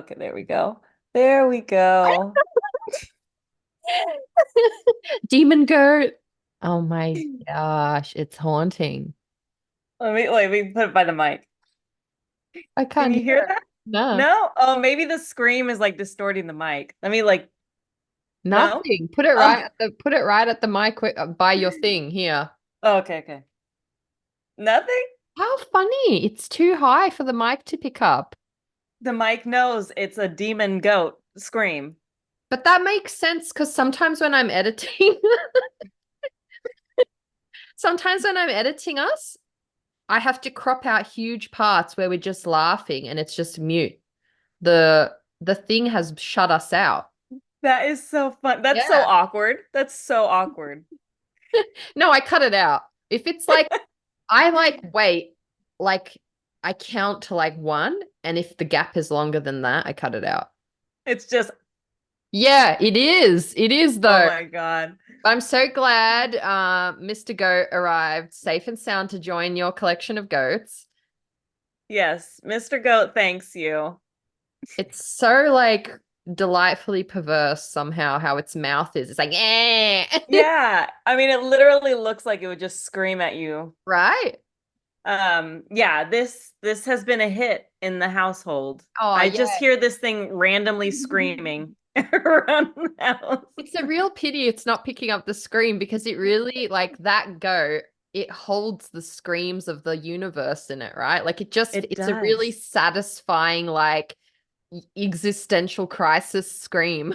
Okay, there we go. There we go. Demon goat. Oh my gosh, it's haunting. Let me put it by the mic. I Can can't you hear hear it. that? No, No? Oh, maybe the scream is like distorting the mic. Let me like, no? nothing. Oh, Put it right at the mic by your thing here. oh, okay, okay. Nothing? How funny. It's too high for the mic to pick up. The mic knows it's a demon goat scream. But that makes sense because sometimes when I'm editing, sometimes when I'm editing us, I have to crop out huge parts where we're just laughing and it's just mute. The thing has shut us out. That is so fun. That's so Yeah. awkward. That's so awkward. No, I cut it out. If it's like I like wait, like I count to like one, and if the gap is longer than that, I cut it out. It's just, Yeah, it is. It is oh though. my God. I'm so glad Mr. Goat arrived safe and sound to join your collection of goats. Yes, Mr. Goat thanks you. It's so like delightfully perverse somehow how its mouth is. It's like, eh. Yeah, I mean, it literally looks like it would just scream at you. Right? Yeah, this has been a hit in the household. Oh, I yeah. just hear this thing randomly screaming around the house. It's a real pity it's not picking up the scream because it really, like that goat, it holds the screams of the universe in it, right? Like It it's a really does. satisfying, like existential crisis scream.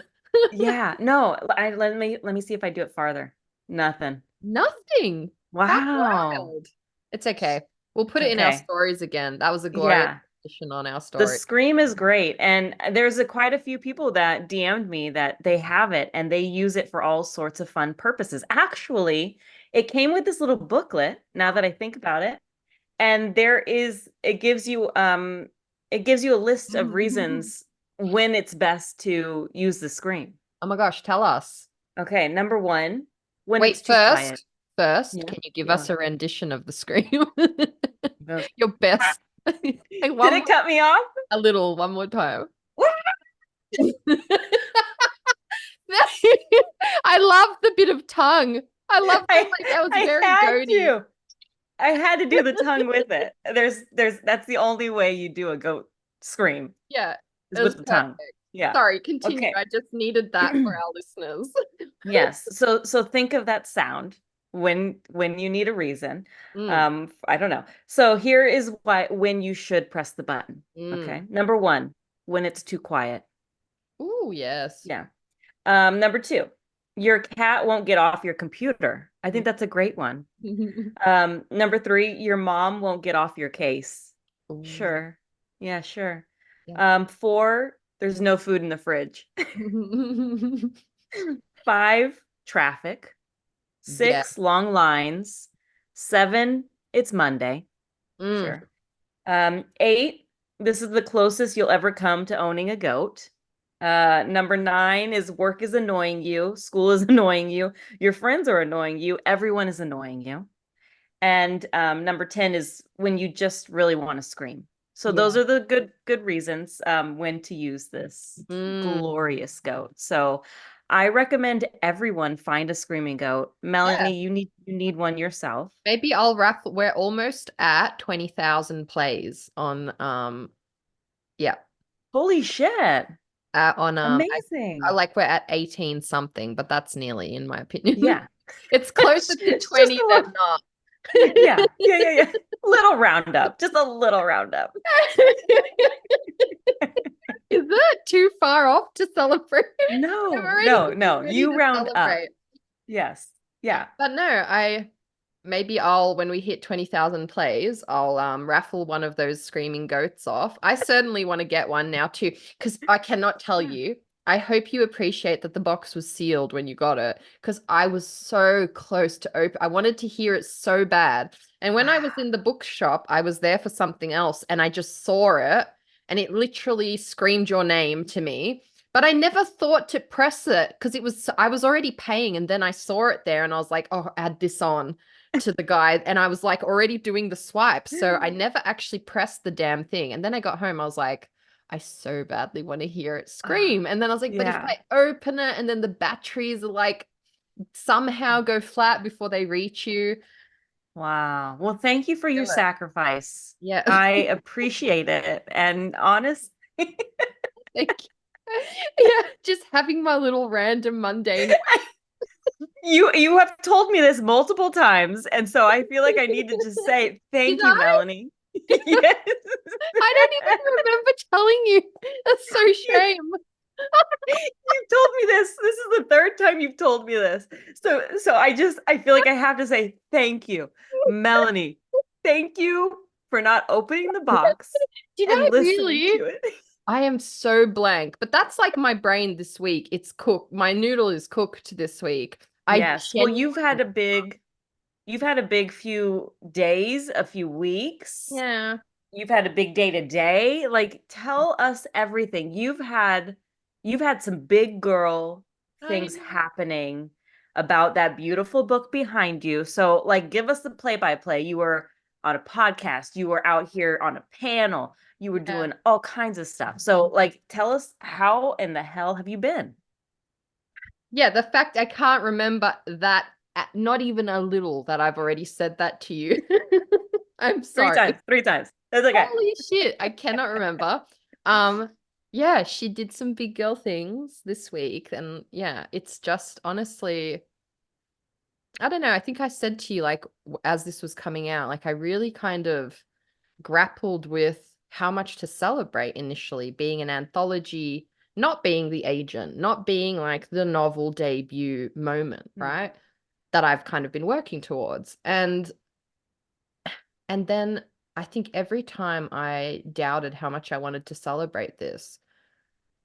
Yeah, no, let me see if I do it farther. Nothing. Nothing. That's Wow. wild. It's okay. We'll put it in our Okay. stories again. That was a glorious Yeah. addition on our The story. scream is great. And there's quite a few people that DM'd me that they have it and they use it for all sorts of fun purposes. Actually, it came with this little booklet, now that I think about it. And it gives you a list of reasons when it's best to use the scream. Oh my gosh, tell us. Okay, number one, when it's Wait, too quiet. first, Yeah. can you give Yeah. us a rendition of the scream? Goes, Your "Ah." best. Like Did it cut me off? a little, one more time. What? I love the bit of tongue. I love the I like that was I very had goaty. to. I had to do the tongue with it. There's that's the only way you do a goat scream Yeah, is it was with the perfect. tongue. Yeah. Sorry, continue. Okay. I just needed that for our listeners. Yes. So think of that sound when you need a reason. Mm, I don't know. So here is why when you should press the button. mm. Okay. Number one, when it's too quiet. Ooh, yes. Yeah. Number two, your cat won't get off your computer. I think that's a great one. Number three, your mom won't get off your case. Ooh, Sure. Yeah, sure. yeah. Four, there's no food in the fridge. Five, traffic. Yeah. Six, long lines. Seven, it's Monday. Mm. Sure. Eight, this is the closest you'll ever come to owning a goat. Number nine is work is annoying you, school is annoying you, your friends are annoying you, everyone is annoying you. And number 10 is when you just really want to scream. So those Yeah. are the good reasons when to use this Mm. glorious goat. So I recommend everyone find a screaming goat. Yeah. Melanie, you need one yourself. Maybe I'll raffle. We're almost at 20,000 plays on yeah. Holy shit. On I Amazing. like we're at 18 something, but that's nearly in my opinion. Yeah. It's closer to It's just 20 a than little, not. yeah, yeah, yeah, yeah. Little roundup, just a little roundup. Is it too far off to celebrate? I'm No, already no, getting no. ready You to round up. celebrate. Yes. Yeah. But no, I maybe I'll when we hit 20,000 plays, I'll raffle one of those screaming goats off. I certainly want to get one now too, because I cannot tell Yeah. you. I hope you appreciate that the box was sealed when you got it, because I was so close to open. I wanted to hear it so bad. And when I was in the bookshop, I was there for something else and I just saw it and it literally screamed your name to me. But I never thought to press it because I was already paying and then I saw it there and I was like, oh, add this on to the guide. And I was like already doing the swipe. So I never actually pressed the damn thing. And then I got home, I was like, I so badly want to hear it scream. And then I was like, but if Yeah. I open it and then the batteries are like somehow go flat before they reach you. Wow. Well, thank you for your Feel it. sacrifice. Yeah. I appreciate it. And honestly, Like, yeah, just having my little random mundane. you have told me this multiple times, and so I feel like I need to just say Did thank you, I? Melanie. Yes. I don't even remember telling you. That's so You shame. you've told me this. This is the third time you've told me this. So I feel like I have to say thank you, Melanie. Thank you for not opening the box Did and I listening really? to it. I am so blank, but that's like my brain this week. It's cooked. My noodle is cooked this week. I Yes. Well, genuinely, you've had a big few days, a few weeks. yeah, You've had a big day today. Like, tell us everything. You've had some big girl I things know. happening about that beautiful book behind you. So, like, give us the play by play. You were on a podcast, you were out here on a panel, you were Yeah. doing all kinds of stuff. So, like, tell us, how in the hell have you been? Yeah, the fact I can't remember that, not even a little, that I've already said that to you. I'm Three sorry. times, three times. That's okay. Holy shit, I cannot remember. Um, yeah, she did some big girl things this week, and yeah, it's just honestly, I don't know. I think I said to you, like, as this was coming out, like, I really kind of grappled with how much to celebrate initially, being an anthology, not being the agent, not being like the novel debut moment, Mm. right? That I've kind of been working towards. And then I think every time I doubted how much I wanted to celebrate this,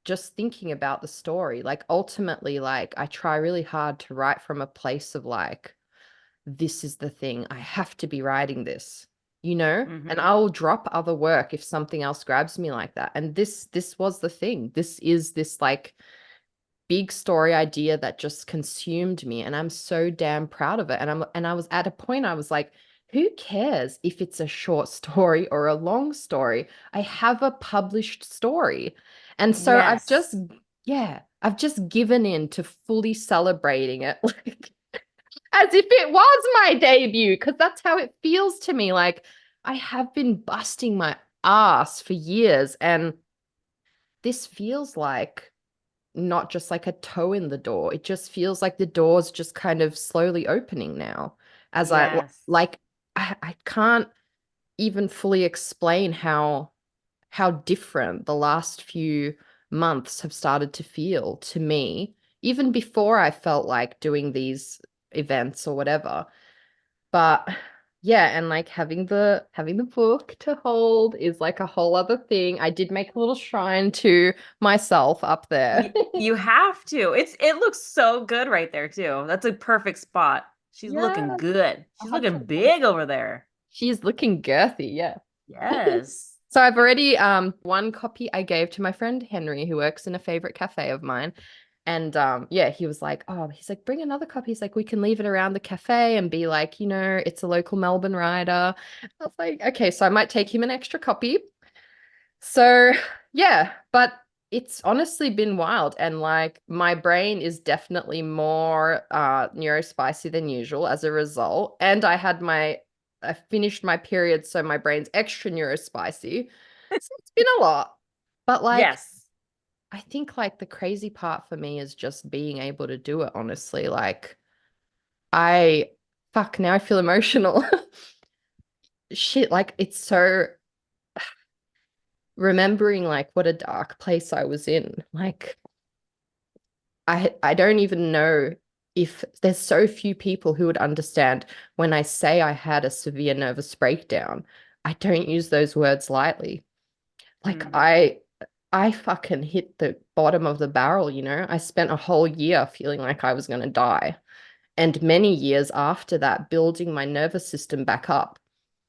just thinking about the story, like ultimately, like I try really hard to write from a place of like, this is the thing. I have to be writing this, you know? And Hmm. I'll drop other work if something else grabs me like that. And this was the thing. This is this like big story idea that just consumed me. And I'm so damn proud of it. And I was at a point I was like, who cares if it's a short story or a long story? I have a published story. And so Yes. yeah, I've just given in to fully celebrating it. Like as if it was my debut, because that's how it feels to me. Like I have been busting my ass for years, and this feels like not just like a toe in the door. It just feels like the door's just kind of slowly opening now. As I Yes. like, I can't even fully explain how different the last few months have started to feel to me, even before I felt like doing these events or whatever. But yeah, and like having the book to hold is like a whole other thing. I did make a little shrine to myself up there. You have to. It looks so good right there too. That's a perfect spot. She's looking Yes, good. She's looking 100%. big over there. She's looking girthy, yeah. Yes. So I've already one copy I gave to my friend Henry, who works in a favorite cafe of mine. And yeah, he was like, oh, he's like, bring another copy. He's like, we can leave it around the cafe and be like, it's a local Melbourne writer. I was like, okay, so I might take him an extra copy. So yeah, but it's honestly been wild. And like my brain is definitely more neurospicy than usual as a result. And I finished my period, so my brain's extra neurospicy. So it's been a lot. But like Yes. I think like the crazy part for me is just being able to do it, honestly. Like I fuck now I feel emotional. Shit, like it's so remembering like what a dark place I was in. Like I don't even know if there's so few people who would understand when I say I had a severe nervous breakdown. I don't use those words lightly. Like Mm. I fucking hit the bottom of the barrel, you know? I spent a whole year feeling like I was going to die, and many years after that building my nervous system back up.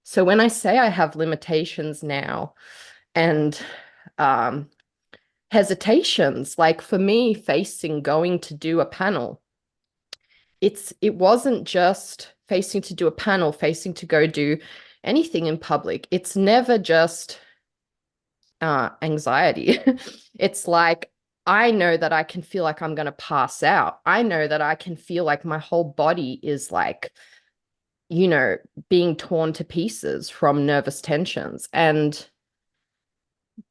So when I say I have limitations now and um hesitations, like for me facing going to do a panel, it wasn't just facing to do a panel, facing to go do anything in public. It's never just anxiety. It's like I know that I can feel like I'm going to pass out. I know that I can feel like my whole body is like, being torn to pieces from nervous tensions. And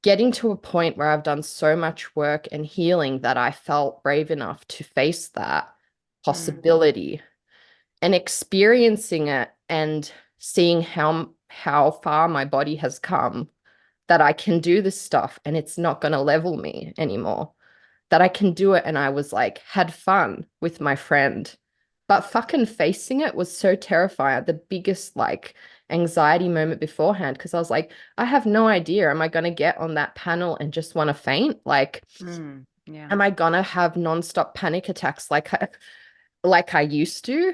getting to a point where I've done so much work and healing that I felt brave enough to face that Mm, possibility and experiencing it and seeing how far my body has come, that I can do this stuff and it's not going to level me anymore, that I can do it. And I was like, had fun with my friend. But fucking facing it was so terrifying. The biggest like anxiety moment beforehand, because I was like, I have no idea. Am I going to get on that panel and just want to faint? Like, yeah. am I going to have nonstop panic attacks like I used to?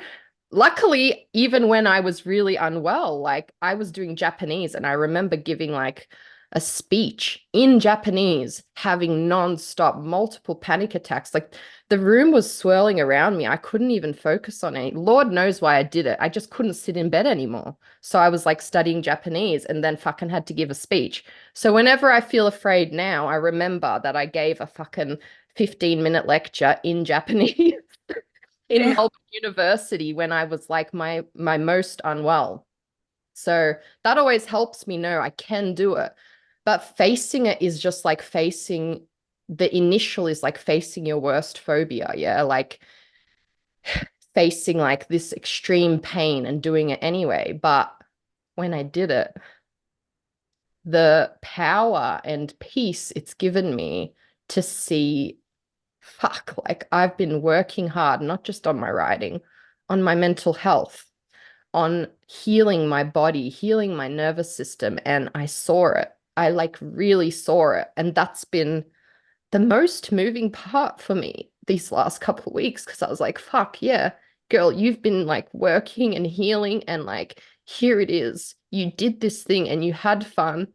Luckily, even when I was really unwell, like I was doing Japanese and I remember giving like a speech in Japanese, having nonstop multiple panic attacks. Like the room was swirling around me. I couldn't even focus on it. Lord knows why I did it. I just couldn't sit in bed anymore. So I was like studying Japanese and then fucking had to give a speech. So whenever I feel afraid now, I remember that I gave a fucking 15-minute lecture in Japanese in Yeah. Melbourne University when I was like my most unwell. So that always helps me know I can do it. But facing it is just like facing the initial is like facing your worst phobia. Yeah. Like facing like this extreme pain and doing it anyway. But when I did it, the power and peace it's given me to see, fuck, like I've been working hard, not just on my writing, on my mental health, on healing my body, healing my nervous system. And I saw it. I like really saw it. And that's been the most moving part for me these last couple of weeks because I was like, fuck yeah, girl, you've been like working and healing. And like, here it is. You did this thing and you had fun.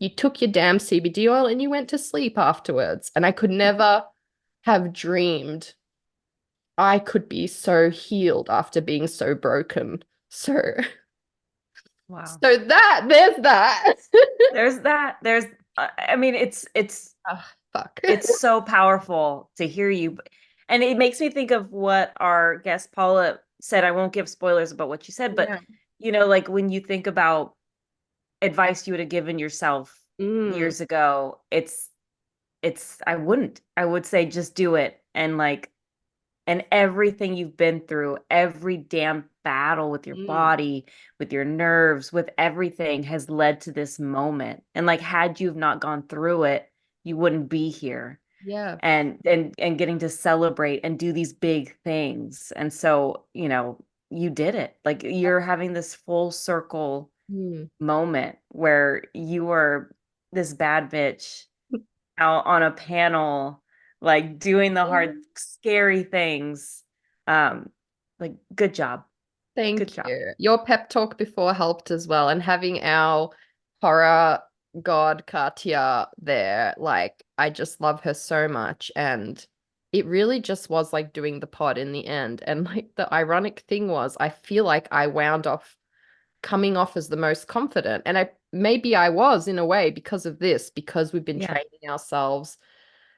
You took your damn CBD oil and you went to sleep afterwards. And I could never have dreamed I could be so healed after being so broken. So Wow. there's that. There's that. I mean, Ah, fuck. it's so powerful to hear you. And it makes me think of what our guest Paula said. I won't give spoilers about what she said, but Yeah. like when you think about advice you would have given yourself Mm, years ago, I wouldn't. I would say just do it. And like, and everything you've been through, every damn battle with your mm, body, with your nerves, with everything has led to this moment. And like, had you have not gone through it, you wouldn't be here yeah. and getting to celebrate and do these big things. And so, you did it. Like you're having this full circle Mm. moment where you were this bad bitch out on a panel, like doing the hard, scary things. Um, like good job. Good Thank job. you. Your pep talk before helped as well. And having our horror god Katya there, like, I just love her so much. And it really just was like doing the pod in the end. And like the ironic thing was, I feel like I wound off coming off as the most confident. And maybe I was in a way because of this, because we've been Yeah. training ourselves,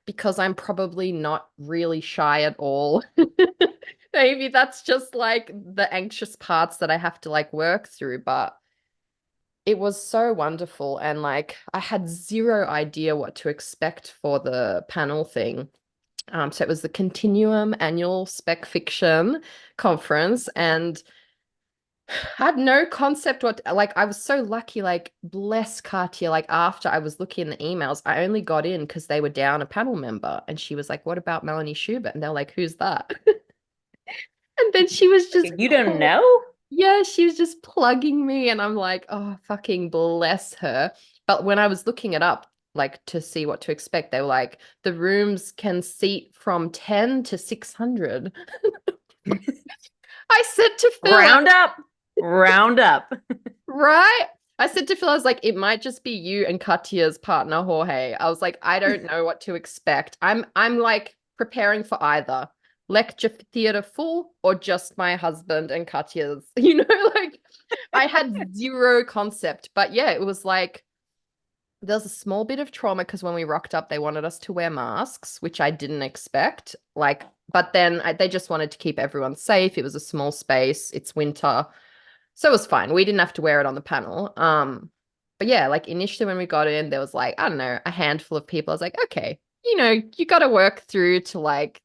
because I'm probably not really shy at all. Maybe that's just like the anxious parts that I have to like work through, but it was so wonderful. And like I had zero idea what to expect for the panel thing. So it was the Continuum Annual Spec Fiction Conference, and I had no concept what, like, I was so lucky, like, bless Katya. Like, after I was looking in the emails, I only got in because they were down a panel member. And she was like, what about Melanie Schubert? And they're like, who's that? And then she was just, You don't know? yeah, she was just plugging me. And I'm like, oh, fucking bless her. But when I was looking it up, like, to see what to expect, they were like, the rooms can seat from 10 to 600. I said to Phil, Round up. Round up. right? I said to Phil, I was like, it might just be you and Katya's partner, Jorge. I was like, I don't know what to expect. I'm like preparing for either lecture theater full or just my husband and Katya's, like I had zero concept. But yeah, it was like There's a small bit of trauma because when we rocked up, they wanted us to wear masks, which I didn't expect. Like, but then they just wanted to keep everyone safe. It was a small space. It's winter. So it was fine. We didn't have to wear it on the panel. But yeah, like initially when we got in, there was like, I don't know, a handful of people. I was like, okay, you got to work through to like,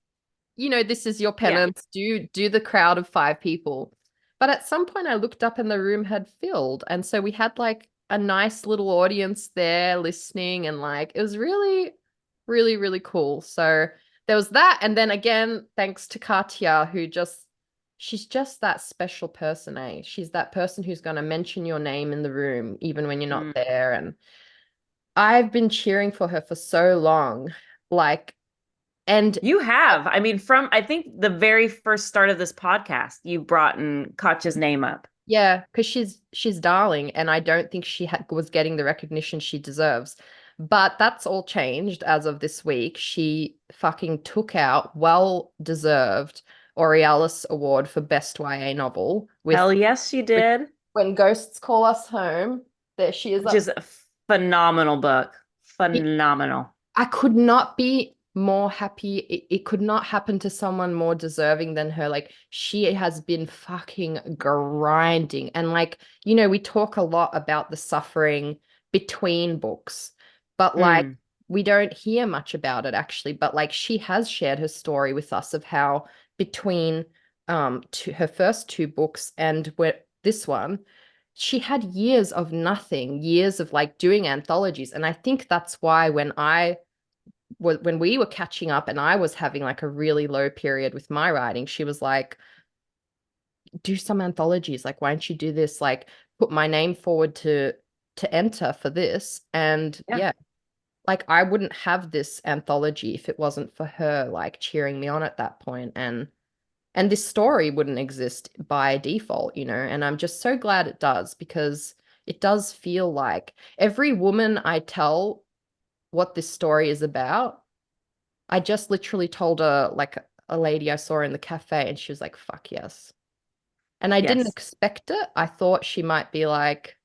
this is your Yeah. penance. Do the crowd of 5 people. But at some point I looked up and the room had filled. And so we had like a nice little audience there listening and like it was really, really, really cool. So there was that. And then again, thanks to Katya, she's just that special person, eh? She's that person who's going to mention your name in the room, even when you're not Mm. there. And I've been cheering for her for so long. Like, and You have. I mean, from I think the very first start of this podcast, you brought in Katya's name up. yeah, because she's darling, and I don't think she was getting the recognition she deserves. But that's all changed as of this week. She fucking took out well-deserved Aurealis Award for Best YA Novel Hell with yes, she with did. When Ghosts Call Us Home. There she is Which up. is a phenomenal book. Phenomenal. I could not be more happy. It could not happen to someone more deserving than her. Like, she has been fucking grinding. And, like, we talk a lot about the suffering between books, but, like, Mm. we don't hear much about it actually. But, like, she has shared her story with us of how between her first 2 books and this one, she had years of nothing, years of like doing anthologies. And I think that's why when we were catching up and I was having like a really low period with my writing, she was like, do some anthologies. Like, why don't you do this? Like, put my name forward to enter for this. And Yeah. yeah, like I wouldn't have this anthology if it wasn't for her like cheering me on at that point. And this story wouldn't exist by default, and I'm just so glad it does because it does feel like every woman I tell what this story is about, I just literally told her like a lady I saw in the cafe and she was like, fuck yes. And I didn't Yes. expect it. I thought she might be like,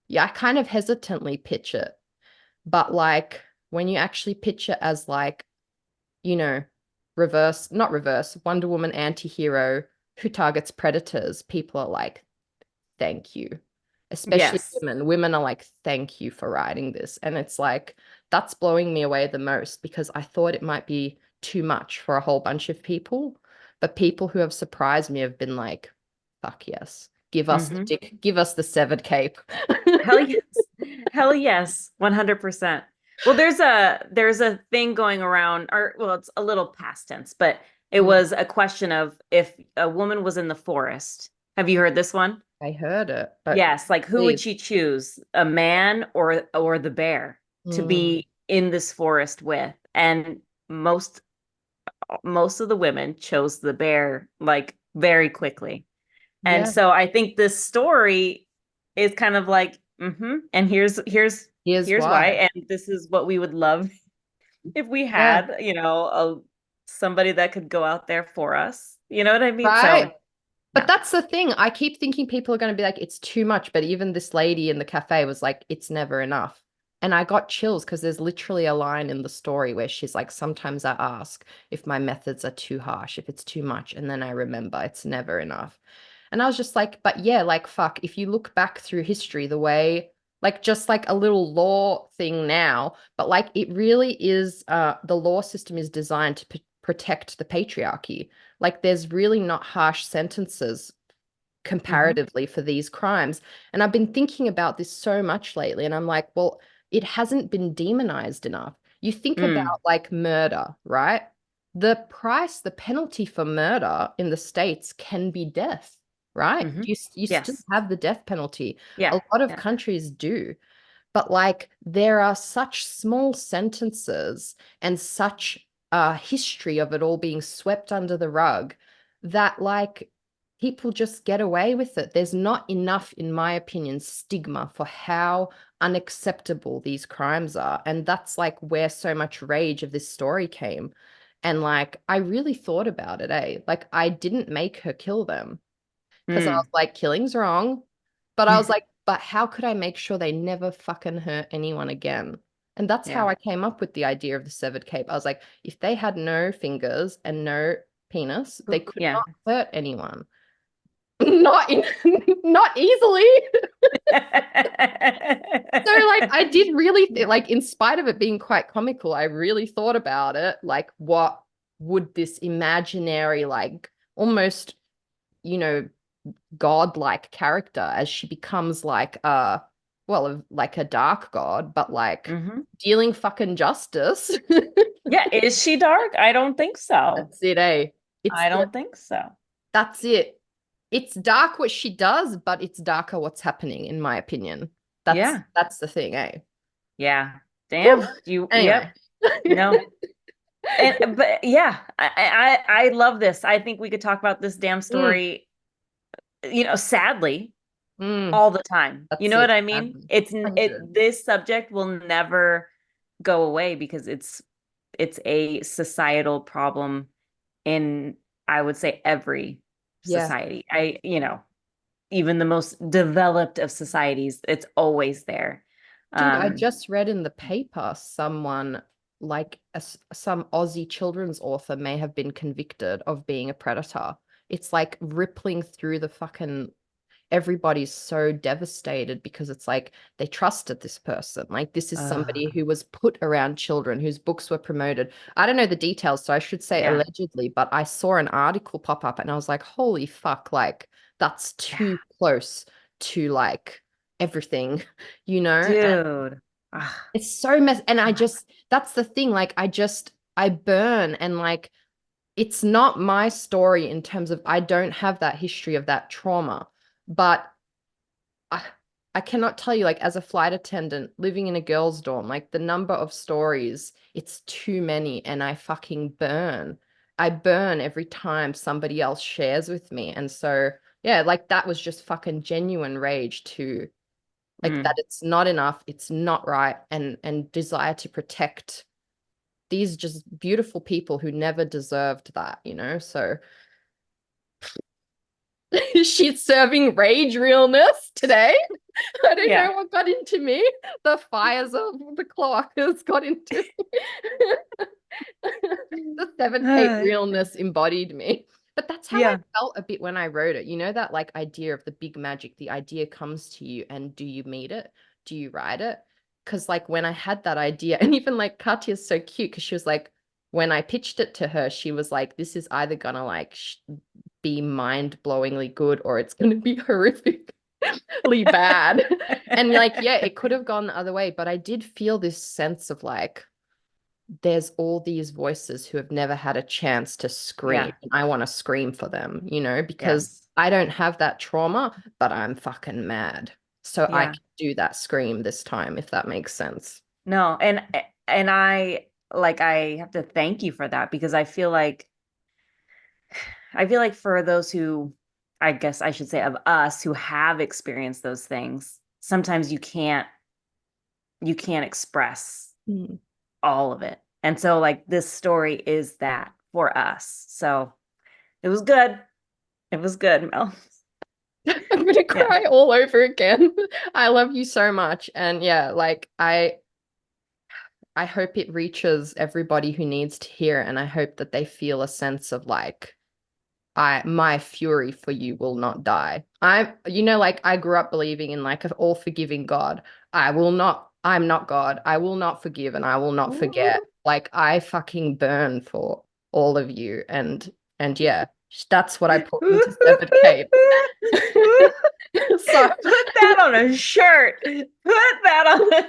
yeah, I kind of hesitantly pitch it. But like when you actually pitch it as like, you know, not reverse, Wonder Woman anti-hero who targets predators, people are like, thank you. Especially Yes. women. Women are like, thank you for writing this. And it's like, that's blowing me away the most because I thought it might be too much for a whole bunch of people. But people who have surprised me have been like, fuck yes. Give us the Hmm. dick, give us the severed cape. Hell yes. Hell yes. 100%. Well, there's a thing going around, or well, it's a little past tense, but it Mm, was a question of if a woman was in the forest. Have you heard this one? I heard it, but Yes, like who would please. she choose? A man or the bear to Mm, be in this forest with? And most of the women chose the bear like very quickly. And yeah, so I think this story is kind of like, and here's here's why, why. and this is what we would love if we Yeah, had, somebody that could go out there for us. You know what I mean? right. So But yeah. that's the thing. I keep thinking people are going to be like, it's too much. But even this lady in the cafe was like, it's never enough. And I got chills because there's literally a line in the story where she's like, sometimes I ask if my methods are too harsh, if it's too much. And then I remember it's never enough. And I was just like, but yeah, like, fuck, if you look back through history, the way, like, just like a little law thing now, but like, it really is, the law system is designed to protect the patriarchy. Like, there's really not harsh sentences Hmm. comparatively for these crimes. And I've been thinking about this so much lately, and I'm like, well, it hasn't been demonized enough. You think Mm. about like murder, right? The penalty for murder in the States can be death, right? Hmm. You still Yes. have the death penalty. Yeah. A lot of Yeah. countries do. But like there are such small sentences and such a history of it all being swept under the rug that like people just get away with it. There's not enough, in my opinion, stigma for how unacceptable these crimes are. And that's like where so much rage of this story came. And like I really thought about it, eh? Like I didn't make her kill them because I was Mm. like, killing's wrong. But I was like, but how could I make sure they never fucking hurt anyone again? And that's how Yeah. I came up with the idea of the severed cape. I was like, if they had no fingers and no penis, they could Yeah. not hurt anyone. Not in, not easily. So like I did really like in spite of it being quite comical, I really thought about it. Like what would this imaginary, like almost, you know, godlike character as she becomes like like a dark god, but like Hmm. dealing fucking justice. Yeah. Is she dark? I don't think so. That's it, eh? It's I the don't think so. That's it. It's dark what she does, but it's darker what's happening, in my opinion. Yeah. That's the thing, eh? Yeah. Whew. Damn. Yep. Anyway. No. And but yeah, I love this. I think we could talk about this damn Mm, story, sadly, mm, all the time. You that's know what it. I mean? It 100. this subject will never go away because it's a societal problem in, I would say, every Yeah. society. Even the most developed of societies, it's always there. Dude, I Um, just read in the paper someone like some Aussie children's author may have been convicted of being a predator. It's like rippling through the fucking everybody's so devastated because it's like they trusted this person. Like this is uh, somebody who was put around children whose books were promoted. I don't know the details, so I should say yeah, allegedly, but I saw an article pop up and I was like, holy fuck, like that's yeah, too close to like everything, And dude. Ah, it's so mess. And I ah, just, that's the thing. Like, I burn and like, it's not my story in terms of I don't have that history of that trauma, but I, I cannot tell you, like, as a flight attendant living in a girls' dorm, like the number of stories, it's too many, and I fucking burn. I burn every time somebody else shares with me. And so, yeah, like that was just fucking genuine rage too. Like that mm, it's not enough, it's not right, and desire to protect these just beautiful people who never deserved that. So she's serving rage realness today. I don't yeah. know what got into me. The fires of the clock has got into me. The seven cape realness embodied me. But that's how I Yeah, felt a bit when I wrote it. You know, that like idea of the big magic, the idea comes to you, and do you meet it? Do you write it? Because like when I had that idea, and even like Katya's so cute because she was like, when I pitched it to her, she was like, this is either gonna like be mind-blowingly good or it's gonna be horrifically bad. And like, yeah, it could have gone the other way, but I did feel this sense of like, there's all these voices who have never had a chance to scream. yeah, And I want to scream for them, because yes, I don't have that trauma, but I'm fucking mad. So I yeah. can do that scream this time, if that makes sense. No, and I have to thank you for that because I feel like for those who, I guess I should say, of us who have experienced those things, sometimes you can't express Mm. all of it. And so like this story is that for us. So it was good. It was good, Mel. I'm gonna Yeah. cry all over again. I love you so much. And yeah, like I hope it reaches everybody who needs to hear, and I hope that they feel a sense of like my fury for you will not die. Like I grew up believing in like an all forgiving God. I'm not God. I will not forgive and I will not forget. Like I fucking burn for all of you. And yeah, that's what I put into Severed Cape. So Put that on a shirt. Put that on a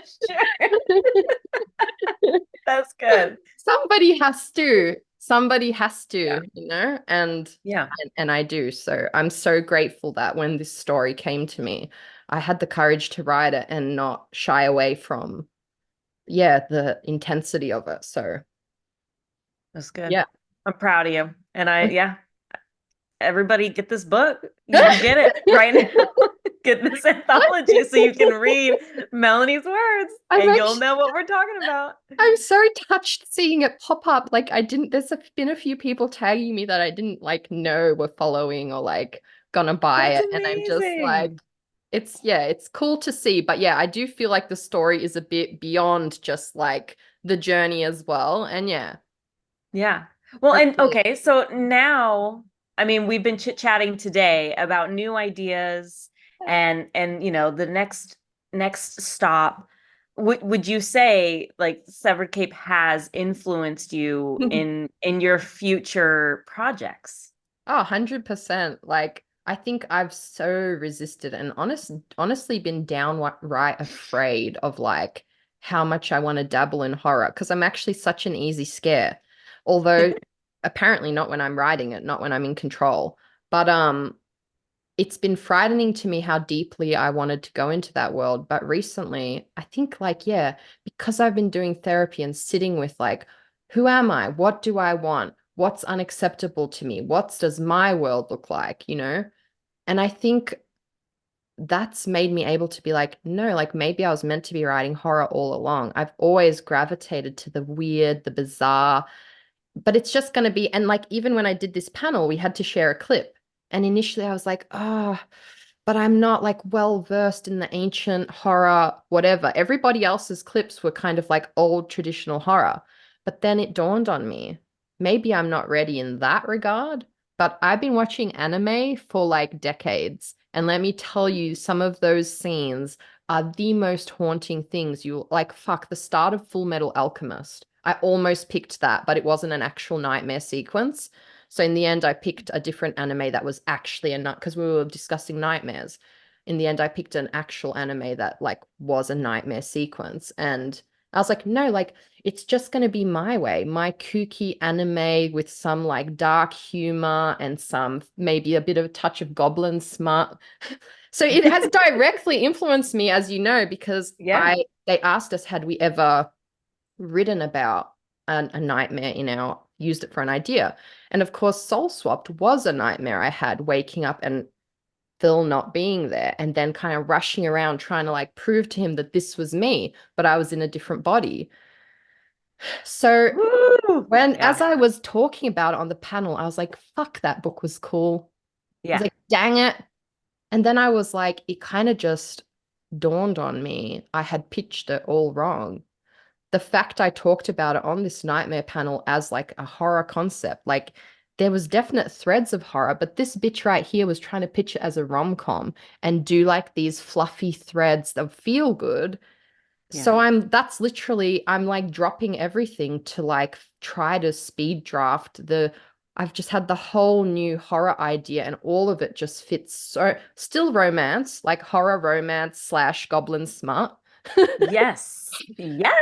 shirt. That's good. somebody has to. Somebody has Yeah. to. And Yeah. and I do. So I'm so grateful that when this story came to me, I had the courage to write it and not shy away from, yeah, the intensity of it. So That's good. yeah. I'm proud of you. And yeah, everybody get this book. You can get it right now. Get this anthology so you can read Melanie's words I'm and you'll actually know what we're talking about. I'm so touched seeing it pop up. Like I didn't been a few people tagging me that I didn't like know were following or like gonna buy That's it. And I'm just like, amazing. It's cool to see, but yeah, I do feel like the story is a bit beyond just like the journey as well. And yeah, Yeah. Well, that's and really okay, so now, I mean, we've been chit-chatting today about new ideas and the next stop. Would you say like Severed Cape has influenced you in your future projects? Oh, 100%. Like, I think I've so resisted and honestly been downright afraid of like how much I want to dabble in horror because I'm actually such an easy scare. Although apparently not when I'm writing it, not when I'm in control. But it's been frightening to me how deeply I wanted to go into that world. But recently, I think like, yeah, because I've been doing therapy and sitting with like, who am I? What do I want? What's unacceptable to me? What does my world look like? And I think that's made me able to be like, no, like maybe I was meant to be writing horror all along. I've always gravitated to the weird, the bizarre, but it's just going to be, and like even when I did this panel, we had to share a clip. And initially I was like, oh, but I'm not like well versed in the ancient horror, whatever. Everybody else's clips were kind of like old traditional horror. But then it dawned on me, maybe I'm not ready in that regard. But I've been watching anime for like decades. And let me tell you, some of those scenes are the most haunting things. You like, fuck, the start of Full Metal Alchemist. I almost picked that, but it wasn't an actual nightmare sequence. So in the end, I picked a different anime that was actually a night because we were discussing nightmares. In the end, I picked an actual anime that like was a nightmare sequence. And I was like, no, like it's just going to be my way, my kooky anime with some like dark humor and some maybe a bit of a touch of goblin smart. So it has directly influenced me, as you know, because Yeah. I they asked us had we ever written about a nightmare in our used it for an idea. And of course, Soul Swapped was a nightmare I had waking up and Phil not being there and then kind of rushing around trying to like prove to him that this was me, but I was in a different body. So Woo! as Yeah. I was talking about it on the panel, I was like, fuck, that book was cool. I was Yeah. like, dang it. And then I was like, it kind of just dawned on me. I had pitched it all wrong. The fact I talked about it on this nightmare panel as like a horror concept, like there was definite threads of horror, but this bitch right here was trying to pitch it as a rom-com and do like these fluffy threads that feel good. Yeah. So that's literally, I'm like dropping everything to like try to speed draft I've just had the whole new horror idea and all of it just fits so, still romance, like horror romance slash goblin smut. Yes. Yes.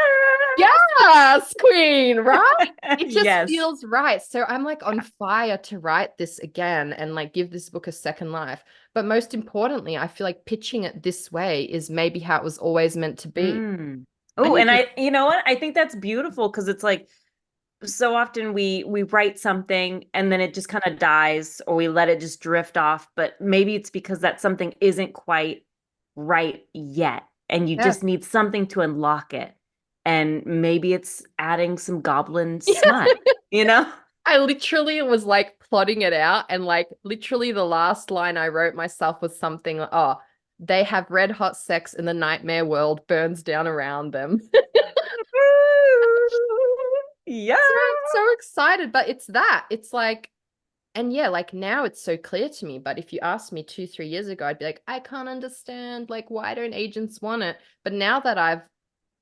Yes, queen, right? It just Yes. feels right. So I'm like on fire to write this again and like give this book a second life. But most importantly, I feel like pitching it this way is maybe how it was always meant to be. Mm. I Oh, need and to, you know what? I think that's beautiful because it's like so often we write something and then it just kind of dies or we let it just drift off, but maybe it's because that something isn't quite right yet and you yeah. just need something to unlock it. And maybe it's adding some goblin Yeah. smut, you know? I literally was like plotting it out and like literally the last line I wrote myself was something like, oh, they have red hot sex in the nightmare world burns down around them. Yeah. So I'm so excited, but it's that. It's like, and yeah, like now it's so clear to me. But if you asked me 2, 3 years ago, I'd be like, I can't understand. Like, why don't agents want it? But now that I've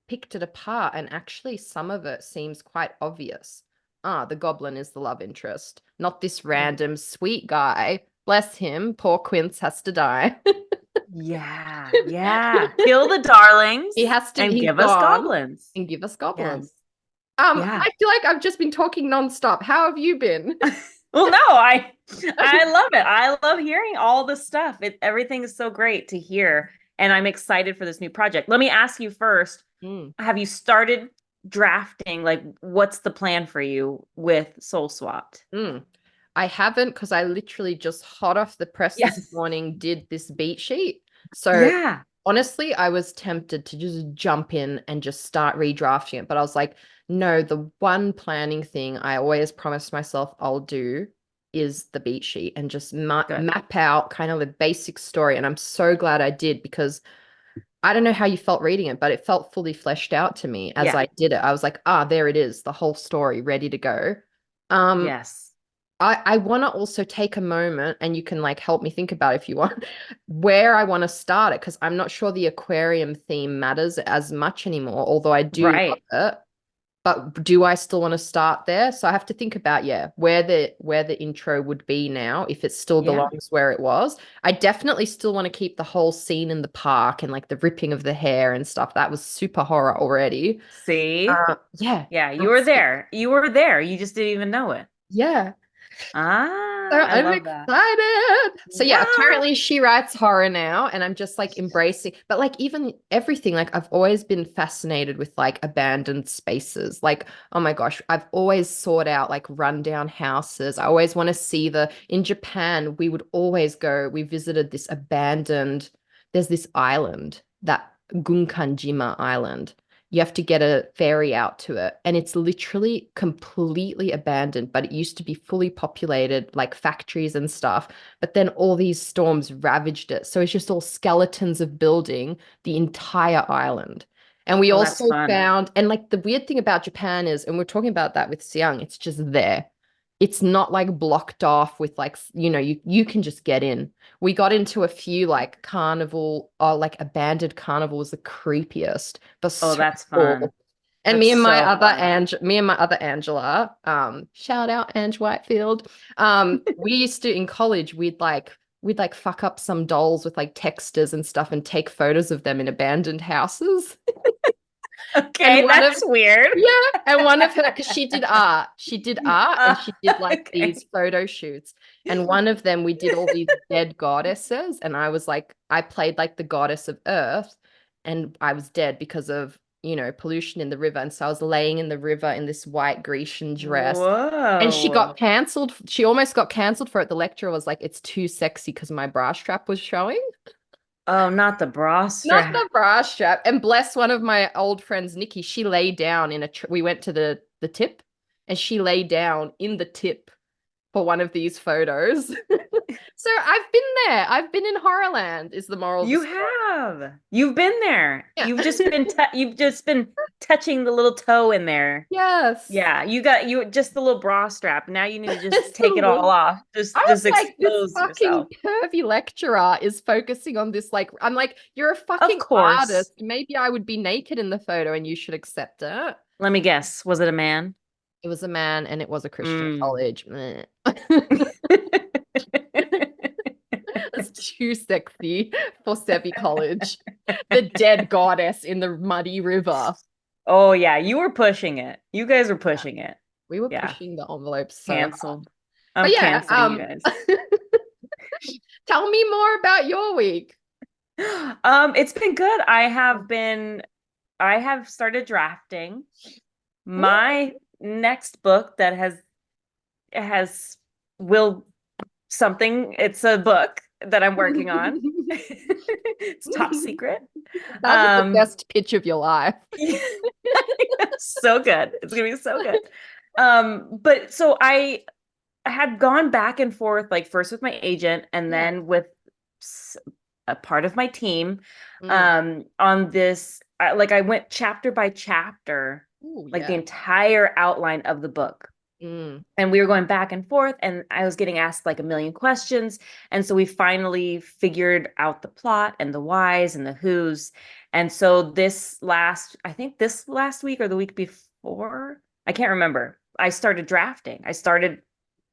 picked it apart and actually some of it seems quite obvious. Ah, the goblin is the love interest, not this Yeah. random sweet guy. Bless him. Poor Quince has to die. Yeah. Yeah. Kill the darlings He has to, and he's give us gone goblins. and give us goblins. Yes. Yeah. I feel like I've just been talking nonstop. How have you been? Well, no, I love it. I love hearing all the stuff. Everything is so great to hear, and I'm excited for this new project. Let me ask you first, Mm. have you started drafting? Like, what's the plan for you with Soul Swapped? Mm. I haven't because I literally just hot off the press this Yes. morning did this beat sheet. So Yeah. honestly, I was tempted to just jump in and just start redrafting it. But I was like, no, the one planning thing I always promised myself I'll do is the beat sheet and just Good. map out kind of the basic story. And I'm so glad I did, because I don't know how you felt reading it, but it felt fully fleshed out to me as Yeah. I did it. I was like, there it is, the whole story ready to go. Um, Yes. I want to also take a moment, and you can like help me think about if you want where I want to start it, because I'm not sure the aquarium theme matters as much anymore, although I do love Right. it. But do I still want to start there? So I have to think about, yeah, where the intro would be now, if it still Yeah. belongs where it was. I definitely still want to keep the whole scene in the park and like the ripping of the hair and stuff. That was super horror already. See? Yeah, Yeah, you were that's it. there. You were there. You just didn't even know it. Yeah. So Ah, I I'm love that. excited. So yeah, What? apparently she writes horror now, and I'm just like embracing, but like even everything, like I've always been fascinated with like abandoned spaces. Like, oh my gosh, I've always sought out like rundown houses. I always want to see in Japan, we would always go, we visited this abandoned, there's this island, that Gunkanjima Island. You have to get a ferry out to it, and it's literally completely abandoned, but it used to be fully populated, like factories and stuff. But then all these storms ravaged it. So it's just all skeletons of building the entire island. And we Oh, also that's fun. found, and like the weird thing about Japan is, and we're talking about that with Siang, it's just there. It's not like blocked off with like, you can just get in. We got into a few like carnival, or like abandoned carnival was the creepiest, but Oh, so that's fun. cool. And That's so fun. Me and my other Angela, shout out Ange Whitefield. We used to in college, we'd like fuck up some dolls with like texters and stuff and take photos of them in abandoned houses. And Okay, one of that's weird. Yeah, and one of her, because she did art, and she did like Okay. these photo shoots. And one of them, we did all these dead goddesses, and I played like the goddess of Earth, and I was dead because of, pollution in the river. And so I was laying in the river in this white Grecian dress. And she Whoa. got cancelled. She almost got cancelled for it. The lecturer was like, it's too sexy because my bra strap was showing. Oh, not the bra Not the strap. bra strap. And bless one of my old friends, Nikki, she lay down we went to the tip, and she lay down in the tip for one of these photos. So I've been there. I've been in Horrorland, is the moral of the You story. have. You've been there. Yeah. You've just been touching the little toe in there. Yes. Yeah, you just the little bra strap. Now you need to just Just a take it all little. off. I Just was like, this expose fucking yourself. curvy lecturer is focusing on this. Like, I'm like, you're a Of fucking course. artist. Maybe I would be naked in the photo and you should accept it. Let me guess. Was it a man? It was a man, and it was a Christian Mm. college. Meh. It's too sexy for Sevi College. The dead goddess in the muddy river. Oh yeah, you were pushing it. You guys were Yeah, pushing it. we were Yeah, pushing the envelope so hard. canceled. I'm But yeah, canceling you guys. tell me more about your week. It's been good. I have started drafting my Ooh. next book that has will something. It's a book that I'm working on. It's top secret. That'll be the Um, best pitch of your life. so good. It's gonna be so good. But so I had gone back and forth, like first with my agent and Yeah. then with a part of my team, Mm. on this. Like I went chapter by chapter, Ooh, like the yeah. entire outline of the book. Mm. And we were going back and forth, and I was getting asked like a million questions. And so we finally figured out the plot and the whys and the whos. And so I think this last week or the week before, I can't remember. I started drafting. I started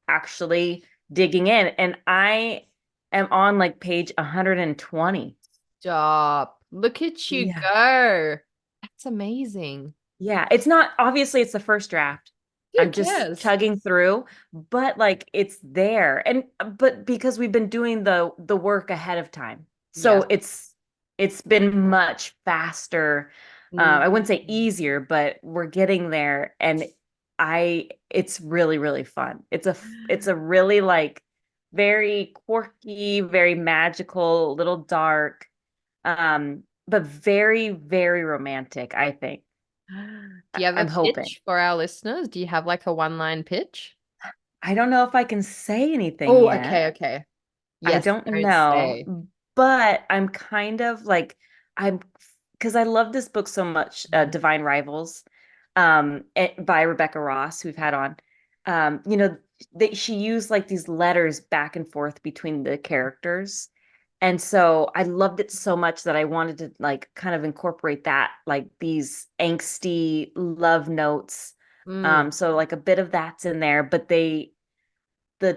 actually digging in, and I am on like page 120. Stop. Look at you Yeah. go. That's amazing. Yeah, it's not obviously it's the first draft. Who I'm just cares? chugging through, but like it's there. And but because we've been doing the work ahead of time. Yes. So it's been much faster. I Mm. wouldn't say easier, but we're getting there, and I it's really really fun. It's a really like very quirky, very magical, a little dark, but very very romantic, I think. Do you have a I'm hoping. pitch for our listeners? Do you have like a one-line pitch? I don't know if I can say anything Oh, yet. okay, okay. I Yes, don't don't know, say. but I'm kind of like I'm because I love this book so much, Divine Rivals, by Rebecca Ross, who we've had on. You know, she used like these letters back and forth between the characters. And so I loved it so much that I wanted to like kind of incorporate that, like these angsty love notes. Mm, So like a bit of that's in there, but the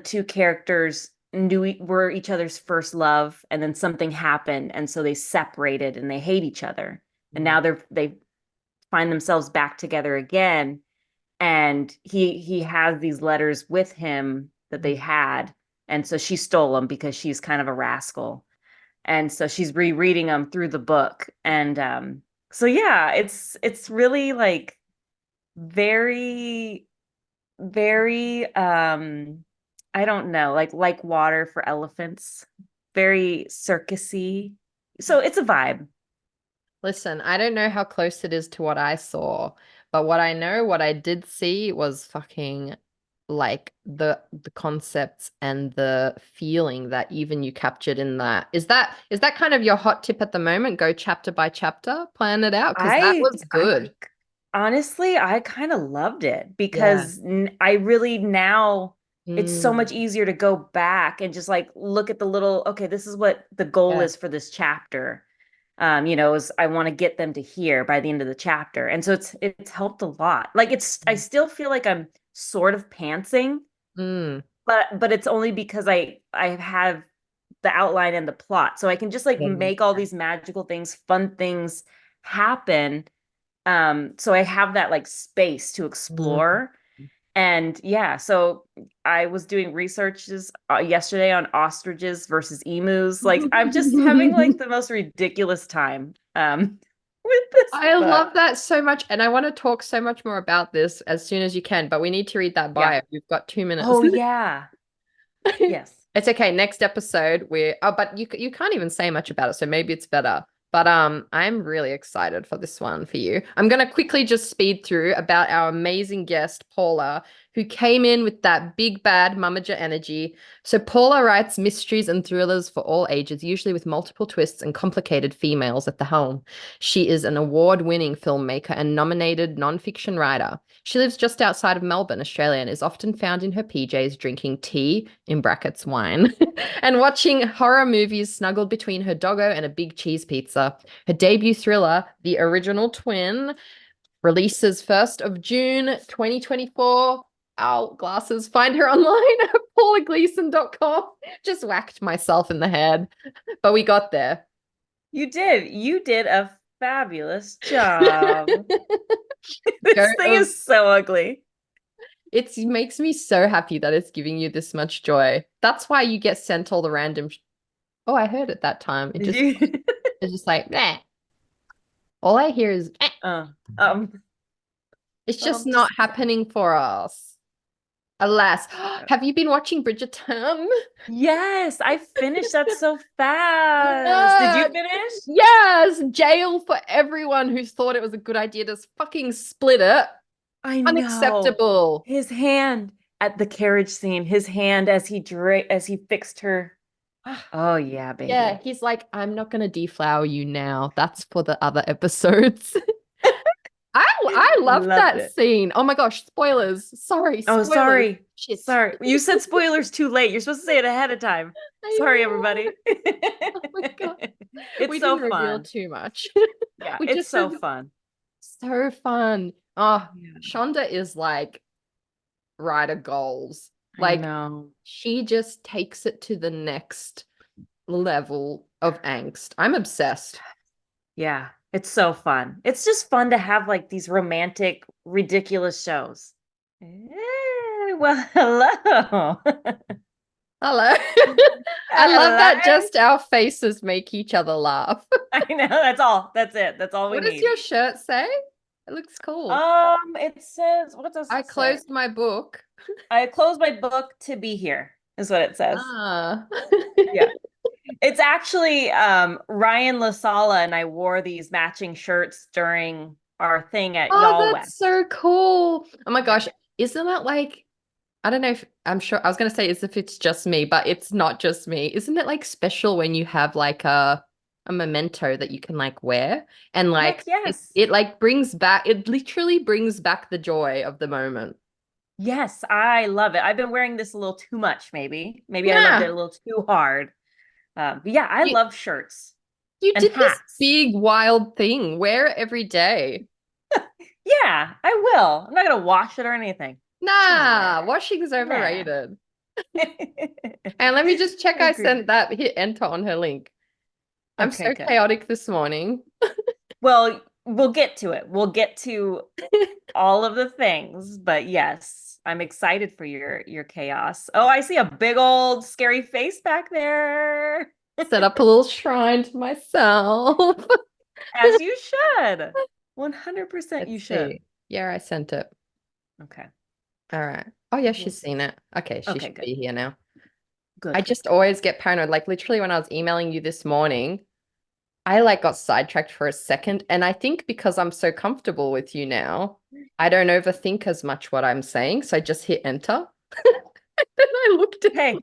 two characters were each other's first love, and then something happened, and so they separated and they hate each other, and mm, now they find themselves back together again. And he has these letters with him that they mm. had, and so she stole them because she's kind of a rascal, and so she's rereading them through the book. And so yeah, it's really like very very I don't know, like water for elephants, very circusy. So it's a vibe. Listen, I don't know how close it is to what I saw, but what I know, what I did see was fucking like the concepts and the feeling that even you captured in that. Is that kind of your hot tip at the moment? Go chapter by chapter, plan it out, because that I was I good. honestly, I kind of loved it Yeah. because I really now it's so Mm, much easier to go back and just like look at the little, okay, this is what the goal yeah. is for this chapter. Is I want to get them to here by the end of the chapter. And so it's helped a lot. Like I Mm, still feel like I'm sort of pantsing, mm, but it's only because I have the outline and the plot. So I can just like yeah. make all these magical things, fun things happen. So I have that like space to Mm. explore. And yeah, so I was doing researches yesterday on ostriches versus emus. Like I'm just having like the most ridiculous time with this I book. love that so much, and I want to talk so much more about this as soon as you can, but we need to read that Yeah. bio. We've got 2 minutes. Oh yeah. Yes. It's okay. Next episode, but you can't even say much about it, so maybe it's better. But I'm really excited for this one for you. I'm gonna quickly just speed through about our amazing guest, Paula, who came in with that big bad mommager energy. So Paula writes mysteries and thrillers for all ages, usually with multiple twists and complicated females at the helm. She is an award-winning filmmaker and nominated non-fiction writer. She lives just outside of Melbourne, Australia, and is often found in her PJs drinking tea, in brackets wine, and watching horror movies snuggled between her doggo and a big cheese pizza. Her debut thriller, The Original Twin, releases 1st of June 2024. Ow, glasses. Find her online at paulagleeson.com. Just whacked myself in the head, but we got there. You did. You did a fabulous job. This thing Go is so ugly. It makes me so happy that it's giving you this much joy. That's why you get sent all the random. Oh, I heard it that time. Did you? It's just like, meh. All I hear is, meh. uh, um, It's just not just happening for us. Alas, have you been watching Bridgerton? yes, I finished that so fast. Did you Yeah. finish? Yes, jail for everyone who thought it was a good idea to fucking split it. I know. Unacceptable. His hand at the carriage scene, his hand as he fixed her. Oh yeah, Yeah, baby. he's like, I'm not gonna deflower you now. That's for the other episodes. I love Loved that it. scene. Oh my gosh, spoilers. Sorry, Oh, spoilers. sorry. Shit. Sorry. You said spoilers too late. You're supposed to say it ahead of time. I Sorry, know. everybody. Oh my God. It's We so didn't reveal fun. too much. Yeah, We it's just so revealed fun. so fun. Oh, Yeah, Shonda is like writer goals. I Like know. she just takes it to the next level of angst. I'm obsessed. Yeah, it's so fun. It's just fun to have like these romantic, ridiculous shows. Well, hello. Hello. I love Hello. that just our faces make each other laugh. I know, that's all. That's it. That's all we What does need. your shirt say? It looks cool. It says, what does I it say? closed my book. I closed my book to be here, is what it says. Ah. Yeah. It's actually Ryan LaSala and I wore these matching shirts during our thing at Oh, Y'all that's West. so cool. Oh my Yeah. gosh. Isn't it like I don't know if I'm sure I was going to say as if it's just me, but it's not just me. Isn't it like special when you have like a memento that you can like wear and Heck like yes. it like brings back it literally brings back the joy of the moment. Yes, I love it. I've been wearing this a little too much, maybe. Maybe I loved it Yeah. a little too hard. But yeah, I You love shirts you and did this hats. big wild thing. Wear it every day. Yeah, I will. I'm not gonna wash it or anything. Just gonna wear Nah, washing's it. Nah. overrated. And let me just check I Agreed. sent that hit enter on her link. I'm Okay, so good. chaotic this morning. Well, we'll get to it. We'll get to all of the things, but yes, I'm excited for your chaos. Oh, I see a big old scary face back there. Set up a little shrine to myself. As you should. 100% Let's you should. see. Yeah, I sent it. Okay. All right. Oh, yeah, We'll she's see. seen it. Okay, she Okay, should good. be here now. I Good, good, just good. always get paranoid. Like literally when I was emailing you this morning, I like got sidetracked for a second. And I think because I'm so comfortable with you now, I don't overthink as much what I'm saying. So I just hit enter. And then I looked at Hey,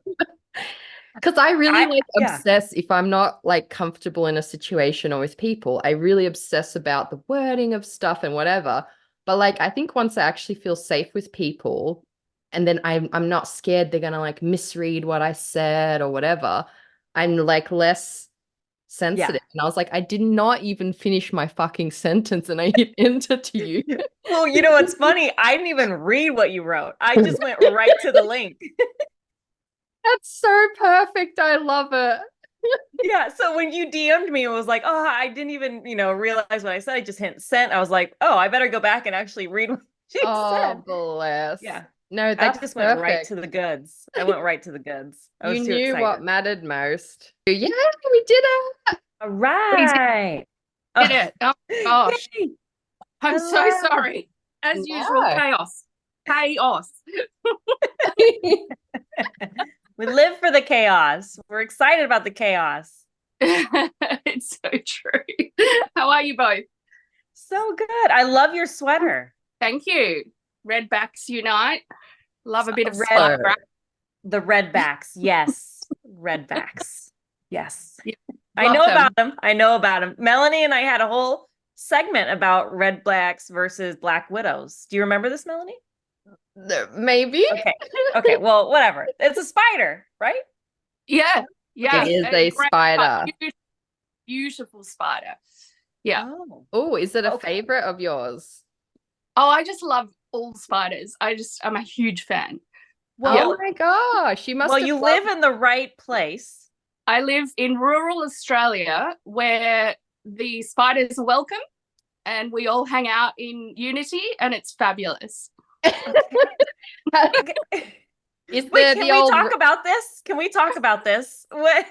because I really I like yeah. obsess if I'm not like comfortable in a situation or with people, I really obsess about the wording of stuff and whatever. But like I think once I actually feel safe with people and then I'm not scared they're gonna like misread what I said or whatever, I'm like less Yeah. sensitive. And I was like, I did not even finish my fucking sentence and I hit enter to you. Well, you know what's funny? I didn't even read what you wrote. I just went right to the link. That's so perfect. I love it. Yeah. So when you DM'd me, it was like, oh, I didn't even, realize what I said. I just hit sent. I was like, oh, I better go back and actually read what she Oh, said. bless. Yeah. No, I that's just went right to perfect. the goods. I went right to the goods. I You was too knew what excited. mattered most. Yeah, we did it. All We did right. Oh, it. Oh gosh. yay. I'm so Hello. sorry. As usual, No. chaos. Chaos. We live for the chaos. We're excited about the chaos. It's so true. How are you both? So good. I love your sweater. Thank you. Redbacks unite. Love a bit of Red, spider. So, the redbacks. Yes. Redbacks. Yes. Yeah, I love know them. about them. I know about them. Melanie and I had a whole segment about redbacks versus black widows. Do you remember this, Melanie? maybe Okay. Okay. Well, whatever. It's a spider, right? Yeah, it yeah. is A a great, spider. beautiful spider. Yeah. Oh. Oh, is it a Okay. favorite of yours? Oh, I just love all spiders. I'm a huge fan. Yeah. Oh Well, my gosh, you well, must have you live loved. in the right place. I live in rural Australia where the spiders are welcome and we all hang out in unity and it's fabulous. Okay. Okay. Is Wait, there can the we old talk about this? Can we talk about this? What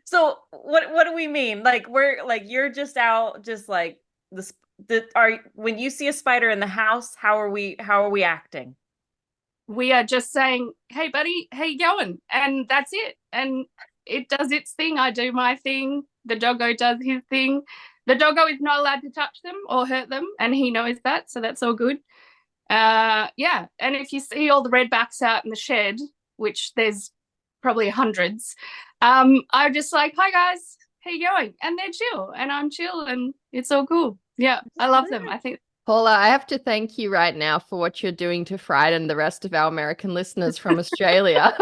so what do we mean? Like we're like you're just out just like this the are when you see a spider in the house, how are we acting? We are just saying, hey, buddy, how you going? And that's it. And it does its thing. I do my thing. The doggo does his thing. The doggo is not allowed to touch them or hurt them. And he knows that. So that's all good. Yeah. And if you see all the redbacks out in the shed, which there's probably hundreds, I'm just like, hi guys, how you going? And they're chill and I'm chill and it's all cool. Yeah. I love them. I think Paula, I have to thank you right now for what you're doing to frighten the rest of our American listeners from Australia.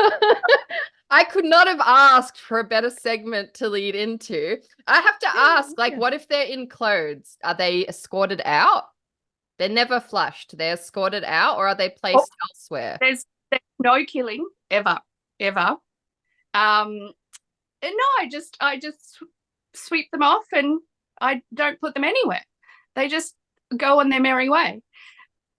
I could not have asked for a better segment to lead into. I have to ask, like, Yeah. what if they're in clothes? Are they escorted out? They're never flushed. They're escorted out, or are they placed elsewhere? there's no killing ever, ever. And no, I just sweep them off and I don't put them anywhere. They just go on their merry way.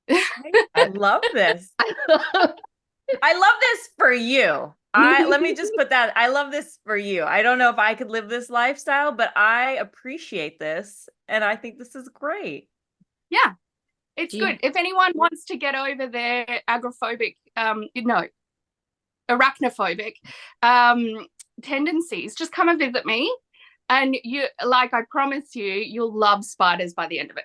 I love this. I love this for you. I let me just put that. I love this for you. I don't know if I could live this lifestyle, but I appreciate this and I think this is great. Yeah, it's Do you- good. If anyone wants to get over their agoraphobic, no, arachnophobic tendencies, just come and visit me. And you, like I promise you, you'll love spiders by the end of it.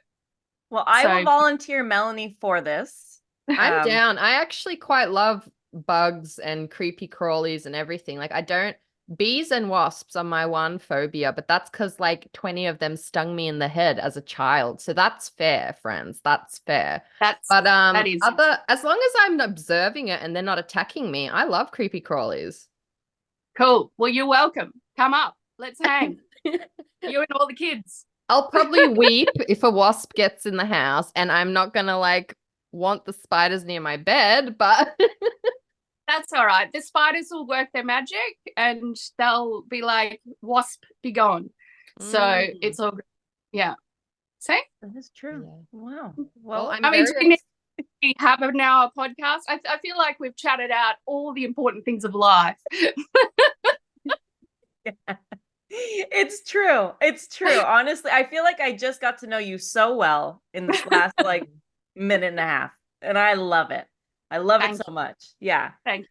Well, I So will volunteer Melanie for this. I'm down. I actually quite love bugs and creepy crawlies and everything. Like I don't, bees and wasps are my one phobia, but that's because like 20 of them stung me in the head as a child. So that's fair, friends. That's fair. But that is as long as I'm observing it and they're not attacking me, I love creepy crawlies. cool. Well, you're welcome. Come up. Let's hang. You and all the kids. I'll probably weep if a wasp gets in the house, and I'm not gonna like want the spiders near my bed, but That's all right. The spiders will work their magic and they'll be like, wasp, be gone. So it's all good. Yeah. See? That is true. Yeah. Wow. Well, Well, I'm I mean, very we have an hour podcast. I feel like we've chatted out all the important things of life. it's true. It's true. Honestly, I feel like I just got to know you so well in this last like minute and a half, and I love it. I love it so much. Yeah. Thank you.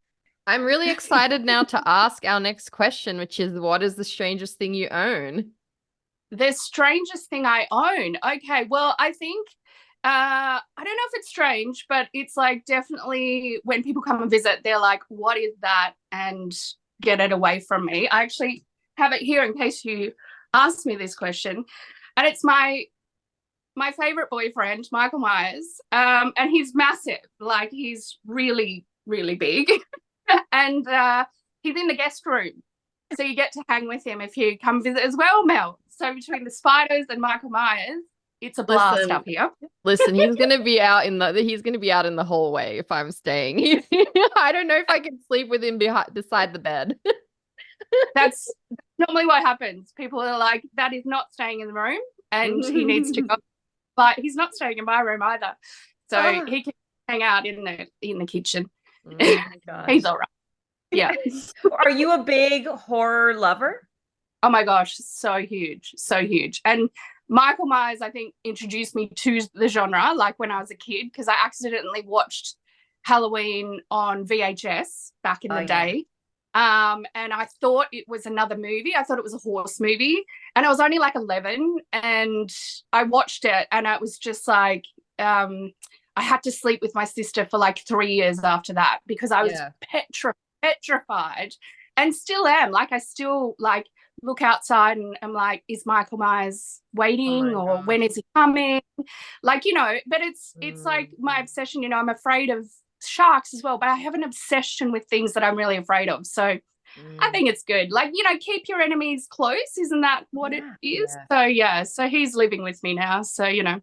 I'm really excited now to ask our next question, which is, what is the strangest thing you own? The strangest thing I own. Okay, well, I think I don't know if it's strange, but it's like definitely when people come and visit, they're like, what is that? And get it away from me. I actually have it here in case you ask me this question. And it's my favorite boyfriend, Michael Myers. And he's massive. Like he's really, really big. And he's in the guest room. So you get to hang with him if you come visit as well, Mel. So between the spiders and Michael Myers, it's a blast up here. Listen, he's gonna be out in the hallway if I'm staying. I don't know if I can sleep with him beside the bed. That's normally what happens. People are like, that is not staying in the room and he needs to go. But he's not staying in my room either. So he can hang out in the kitchen. Oh my gosh. He's all right. Yeah. Are you a big horror lover? Oh my gosh, so huge, so huge. And Michael Myers, I think, introduced me to the genre, like when I was a kid, because I accidentally watched Halloween on VHS back in the day. And I thought it was another movie. I thought it was a horse movie. And I was only like 11 and I watched it and it was just like, I had to sleep with my sister for like 3 years after that because I was petrified and still am. Like I still like look outside and I'm like, is Michael Myers waiting or when is he coming? Like, you know, but it's like my obsession, you know, I'm afraid of sharks as well, but I have an obsession with things that I'm really afraid of. So I think it's good. Like, you know, keep your enemies close. Isn't that what it is? So he's living with me now. So, you know.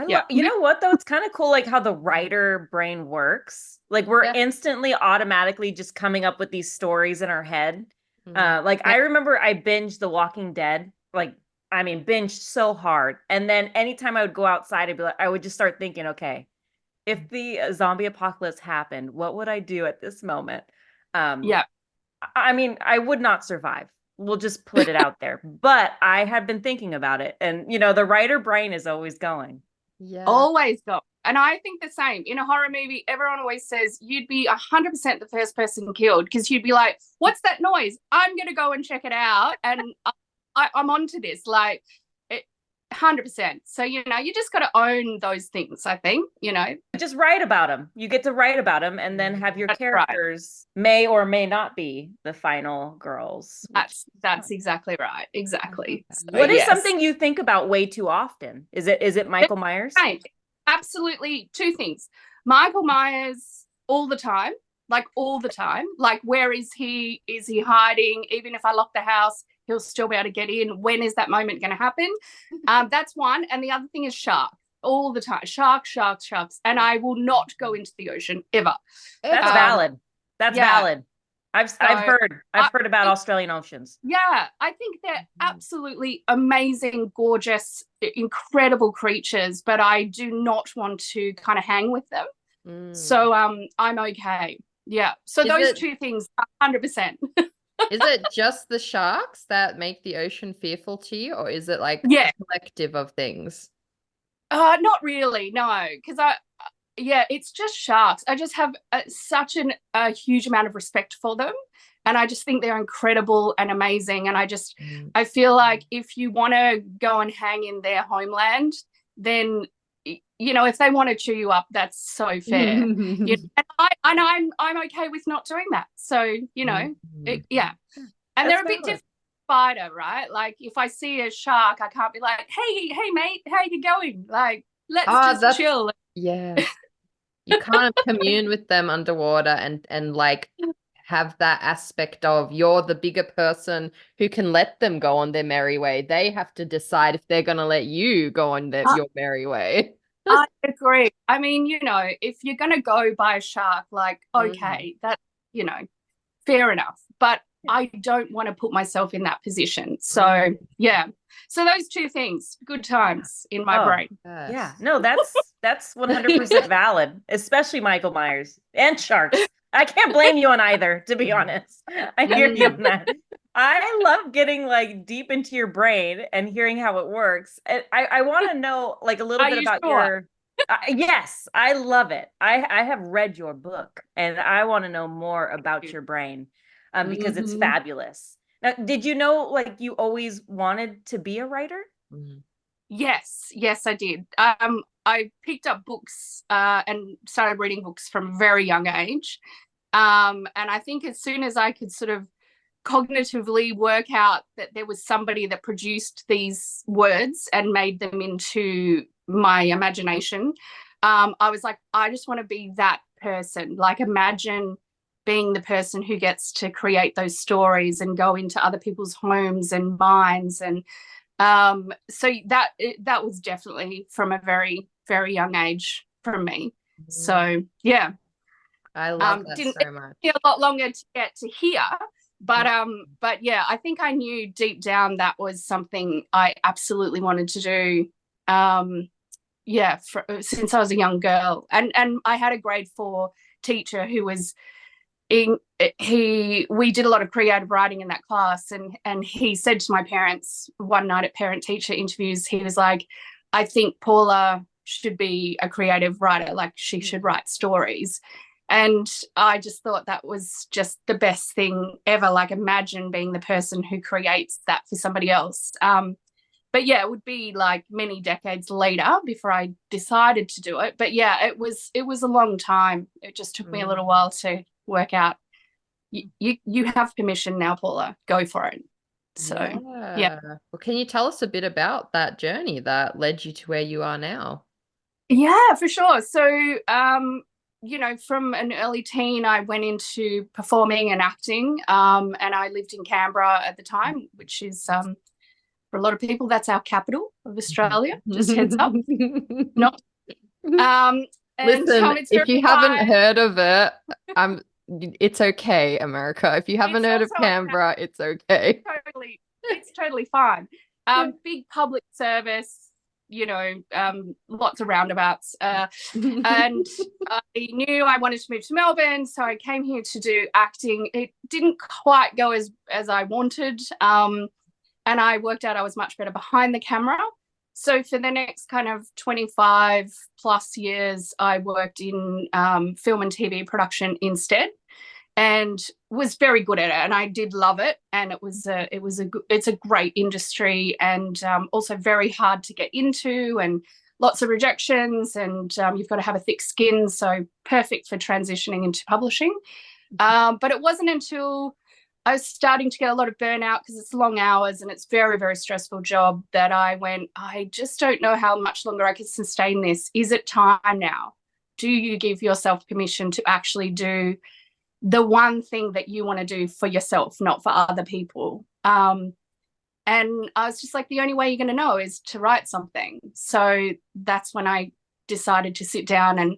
You know what though? It's kind of cool like how the writer brain works. Like we're instantly automatically just coming up with these stories in our head. I remember I binged The Walking Dead. Like, I mean, binged so hard. And then anytime I would go outside, I would just start thinking, okay, if the zombie apocalypse happened, what would I do at this moment? I mean, I would not survive. We'll just put it out there. But I have been thinking about it. And, you know, the writer brain is always going. Yeah. Always go. And I think the same. In a horror movie, everyone always says you'd be 100% the first person killed because you'd be like, what's that noise? I'm going to go and check it out. And I'm onto this. Like, 100%. So, you know, you just got to own those things, I think, you know. Just write about them. You get to write about them and then have your characters may or may not be the final girls. That's exactly right. Exactly. So, what is something you think about way too often? Is it Michael Myers? Right. Absolutely. Two things. Michael Myers all the time. Like all the time. Like, where is he? Is he hiding? Even if I lock the house, he'll still be able to get in. When is that moment going to happen? That's one. And the other thing is shark. All the time. Sharks. And I will not go into the ocean ever. That's valid. That's valid. I've heard about Australian oceans. Yeah, I think they're absolutely amazing, gorgeous, incredible creatures, but I do not want to kind of hang with them. So I'm okay. Yeah. So those two things, 100%. Is it just the sharks that make the ocean fearful to you, or is it like a collective of things? Not really, no, because it's just sharks. I just have such a huge amount of respect for them, and I just think they're incredible and amazing. And I feel like if you want to go and hang in their homeland, then you know, if they want to chew you up, that's so fair. You know, and I'm okay with not doing that. So, you know, yeah. And That's they're a bit valid. different spider, right? Like if I see a shark, I can't be like, hey mate, how you going? Like, let's just chill. Yes. You kind of commune with them underwater and like have that aspect of you're the bigger person who can let them go on their merry way. They have to decide if they're going to let you go on your merry way. I agree. I mean, you know, if you're going to go by a shark, like, okay, that, you know, fair enough. But I don't want to put myself in that position. So, yeah. So those two things, good times in my brain. Yes. Yeah, no, that's 100% valid, especially Michael Myers and sharks. I can't blame you on either, to be honest. I hear you on that. I love getting like deep into your brain and hearing how it works. And I want to know like a little Are bit you about sure? your yes, I love it. I have read your book and I want to know more about your brain because it's fabulous. Now, did you know like you always wanted to be a writer? Yes, I did. I picked up books and started reading books from a very young age. And I think as soon as I could sort of cognitively work out that there was somebody that produced these words and made them into my imagination, I was like, I just want to be that person. Like, imagine being the person who gets to create those stories and go into other people's homes and minds. And so that was definitely from a very, very young age from me. So yeah. I love that Didn't so much. take a lot longer to get to here, but yeah, I think I knew deep down that was something I absolutely wanted to do. Yeah, since I was a young girl, and I had a grade 4 teacher who was we did a lot of creative writing in that class, and he said to my parents one night at parent teacher interviews, he was like, I think Paula should be a creative writer, like she should write stories. And I just thought that was just the best thing ever. Like, imagine being the person who creates that for somebody else. But yeah, it would be like many decades later before I decided to do it. But yeah, it was a long time. It just took me a little while to work out. You have permission now, Paula. Go for it. So yeah. Well, can you tell us a bit about that journey that led you to where you are now? Yeah, for sure. So you know, from an early teen, I went into performing and acting, and I lived in Canberra at the time, which is for a lot of people, that's our capital of Australia. Just heads up. Not. And Listen, it's if you very haven't quiet. heard of it, it's okay, America. If you haven't heard of also Canberra, it's okay. It's totally fine. Big public service, you know, lots of roundabouts. And I knew I wanted to move to Melbourne, so I came here to do acting. It didn't quite go as I wanted, and I worked out I was much better behind the camera. So for the next kind of 25 plus years, I worked in film and TV production instead, and was very good at it, and I did love it. And it's a great industry, and also very hard to get into, and lots of rejections, and you've got to have a thick skin, so perfect for transitioning into publishing. But it wasn't until I was starting to get a lot of burnout, because it's long hours and it's very, very stressful job, that I went, I just don't know how much longer I can sustain this. Is it time now? Do you give yourself permission to actually do the one thing that you want to do for yourself, not for other people? And I was just like, the only way you're going to know is to write something. So that's when I decided to sit down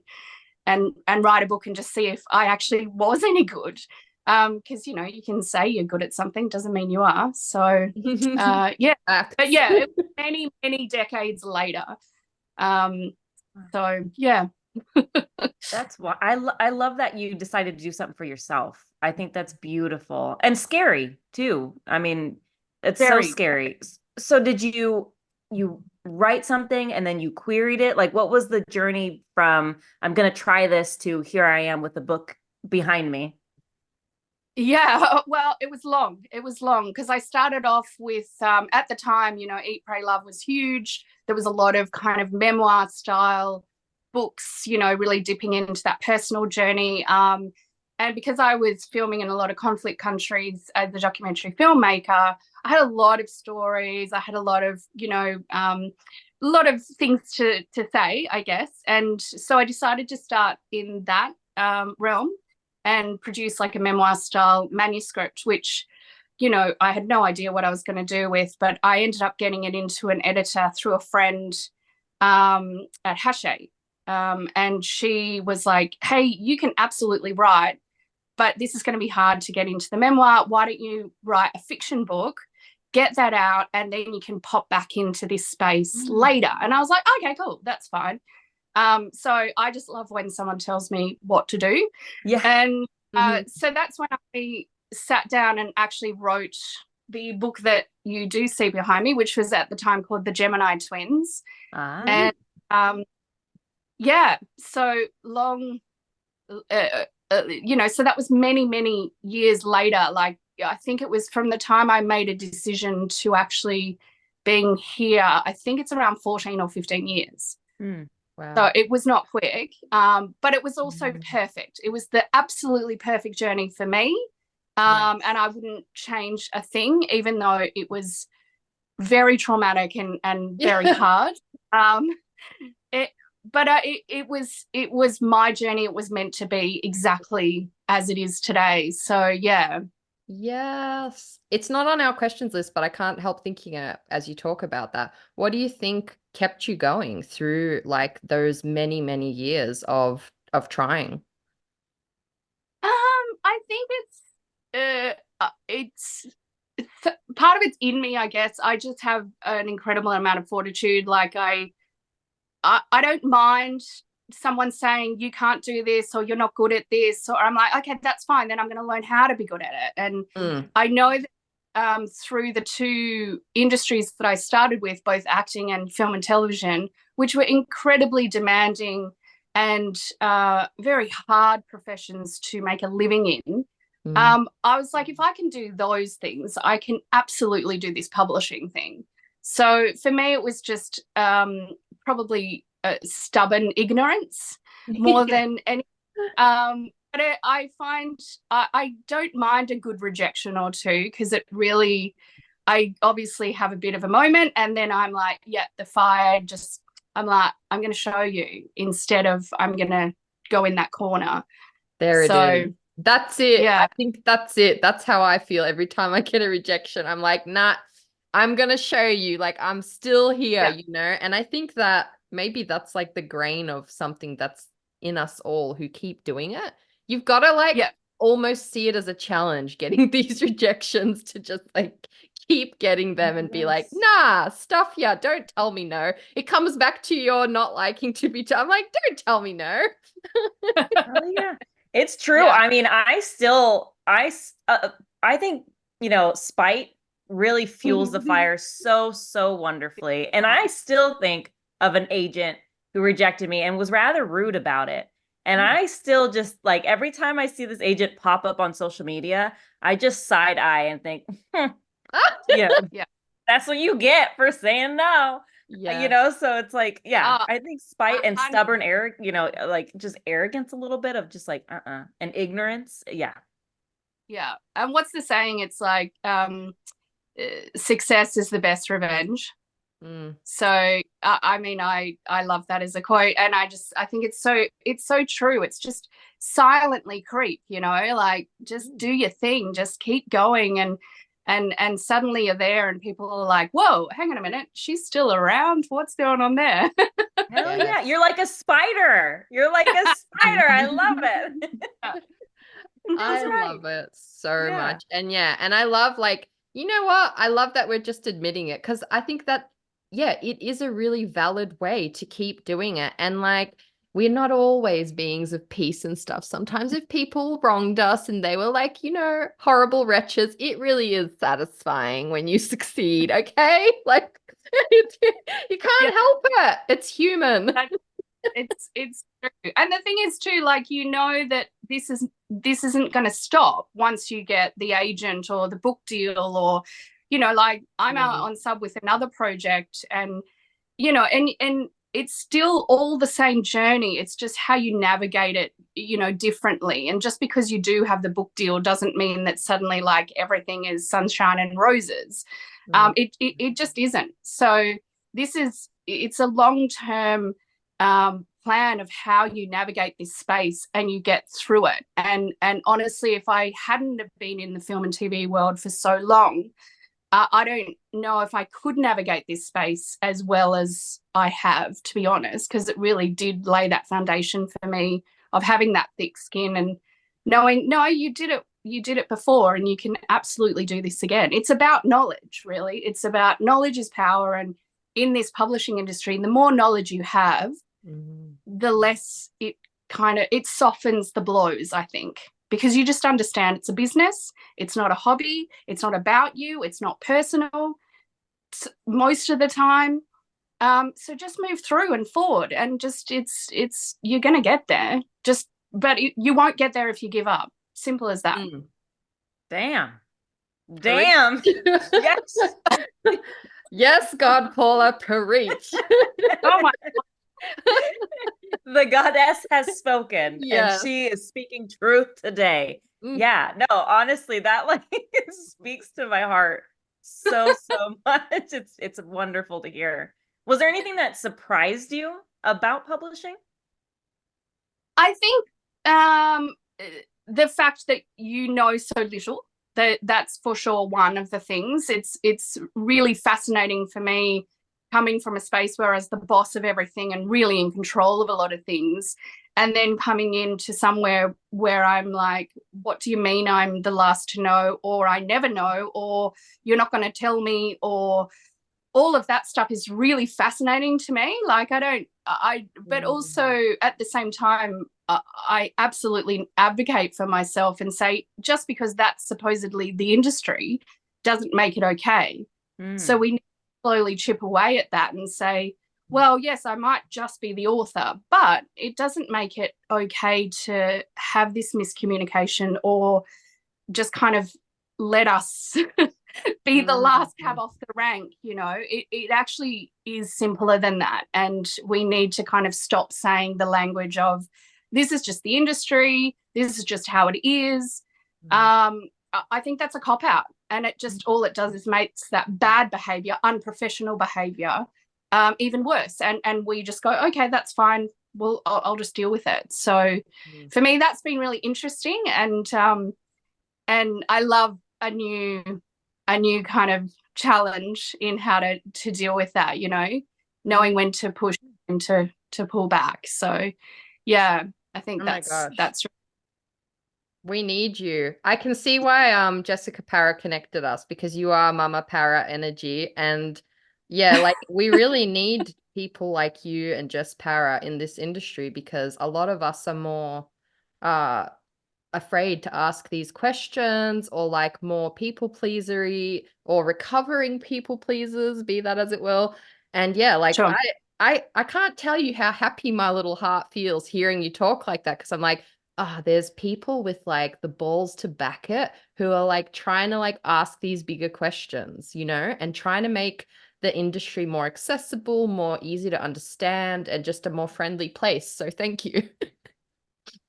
and write a book and just see if I actually was any good. Because, you know, you can say you're good at something, doesn't mean you are. So yeah, but yeah, it was many, many decades later. So yeah. That's why I love that you decided to do something for yourself. I think that's beautiful and scary too. I mean, it's so scary. So did you write something and then you queried it? Like, what was the journey from I'm going to try this to here I am with the book behind me? Yeah, well, it was long. It was long because I started off with, at the time, Eat, Pray, Love was huge. There was a lot of kind of memoir style books, really dipping into that personal journey. And because I was filming in a lot of conflict countries as a documentary filmmaker, I had a lot of stories. I had a lot of, a lot of things to say, I guess. And so I decided to start in that realm and produce like a memoir style manuscript, which, I had no idea what I was going to do with, but I ended up getting it into an editor through a friend at Hachette. And she was like, hey, you can absolutely write, but this is going to be hard to get into the memoir. Why don't you write a fiction book, get that out, and then you can pop back into this space later? And I was like, okay, cool, that's fine. So I just love when someone tells me what to do. Yeah. And so that's when I sat down and actually wrote the book that you do see behind me, which was at the time called The Gemini Twins. And yeah, so long, so that was many, many years later. Like, I think it was from the time I made a decision to actually being here, I think it's around 14 or 15 years. Wow. So it was not quick, but it was also perfect. It was the absolutely perfect journey for me. And I wouldn't change a thing, even though it was very traumatic and very hard. It was my journey. It was meant to be exactly as it is today. So yeah. Yes. It's not on our questions list, but I can't help thinking as you talk about that. What do you think kept you going through like those many, many years of trying? I think it's part of it's in me, I guess. I just have an incredible amount of fortitude. Like I don't mind someone saying you can't do this or you're not good at this, or I'm like, okay, that's fine, then I'm going to learn how to be good at it. And I know that through the two industries that I started with, both acting and film and television, which were incredibly demanding and very hard professions to make a living in, I was like, if I can do those things, I can absolutely do this publishing thing. So for me, it was just probably stubborn ignorance more than any. But I find I don't mind a good rejection or two, because it really, I obviously have a bit of a moment and then I'm like, yeah, the fire just, I'm like, I'm going to show you instead of I'm going to go in that corner. There it is. That's it. Yeah. I think that's it. That's how I feel every time I get a rejection. I'm like, nah, I'm going to show you, like, I'm still here, And I think that maybe that's like the grain of something that's in us all who keep doing it. You've got to almost see it as a challenge, getting these rejections, to just like keep getting them and be like, nah, stuff ya, don't tell me no. It comes back to your not liking to be I'm like, don't tell me no. Oh, yeah. It's true. Yeah. I mean, I think, spite really fuels the fire so wonderfully. And I still think of an agent who rejected me and was rather rude about it. And I still just, like, every time I see this agent pop up on social media, I just side eye and think, that's what you get for saying no. Yeah. So it's like, I think spite and stubborn like just arrogance a little bit of just like, and ignorance. Yeah. Yeah. And what's the saying? It's like, success is the best revenge. So, I mean, I love that as a quote, and I think it's so true. It's just silently creep, like just do your thing, just keep going. And suddenly you're there and people are like, whoa, hang on a minute, she's still around, what's going on there? Hell yeah, you're like a spider, I love it. I love it so much. And and I love, like, you know what, I love that we're just admitting it, because I think that it is a really valid way to keep doing it. And like, we're not always beings of peace and stuff. Sometimes if people wronged us and they were like, horrible wretches, it really is satisfying when you succeed, okay? Like, you can't help it. It's human. It's true. And the thing is too, like, that this isn't going to stop once you get the agent or the book deal, or like I'm out on sub with another project, and and it's still all the same journey. It's just how you navigate it, differently. And just because you do have the book deal doesn't mean that suddenly like everything is sunshine and roses. It just isn't. So it's a long-term plan of how you navigate this space and you get through it. And honestly, if I hadn't have been in the film and TV world for so long, I don't know if I could navigate this space as well as I have, to be honest, because it really did lay that foundation for me of having that thick skin and knowing, no, you did it before and you can absolutely do this again. It's about knowledge, really. It's about knowledge is power. And in this publishing industry, the more knowledge you have, the less it softens the blows, I think. Because you just understand it's a business, it's not a hobby, it's not about you, it's not personal most of the time. So just move through and forward, and just it's you're gonna get there. But you won't get there if you give up. Simple as that. Damn. Yes. Yes, God, Paula, preach. Oh my The goddess has spoken, Yeah. and she is speaking truth today. Yeah, no, honestly, that like speaks to my heart so much. It's wonderful to hear. Was there anything that surprised you about publishing? I think the fact that so little, that's for sure one of the things. It's really fascinating for me, coming from a space where I was the boss of everything and really in control of a lot of things, and then coming into somewhere where I'm like, what do you mean I'm the last to know, or I never know, or you're not going to tell me, or all of that stuff is really fascinating to me. Like but also at the same time, I absolutely advocate for myself and say, just because that's supposedly the industry doesn't make it okay. So we need to slowly chip away at that and say, well, yes, I might just be the author, but it doesn't make it okay to have this miscommunication or just kind of let us be the last cab off the rank. It actually is simpler than that. And we need to kind of stop saying the language of, this is just the industry, this is just how it is. I think that's a cop-out. And it just, all it does is makes that bad behavior, unprofessional behavior, even worse. And we just go, okay, that's fine. Well, I'll just deal with it. So for me, that's been really interesting. And I love a new kind of challenge in how to deal with that, knowing when to push and to pull back. So yeah, I think that's we need you. I can see why Jessica Para connected us, because you are Mama Para energy. And yeah, like we really need people like you and Jess Para in this industry, because a lot of us are more afraid to ask these questions, or like more people pleasery, or recovering people pleasers, be that as it will. And yeah, like sure. I can't tell you how happy my little heart feels hearing you talk like that, because I'm like, there's people with like the balls to back it who are like trying to like ask these bigger questions, and trying to make the industry more accessible, more easy to understand, and just a more friendly place. So thank you.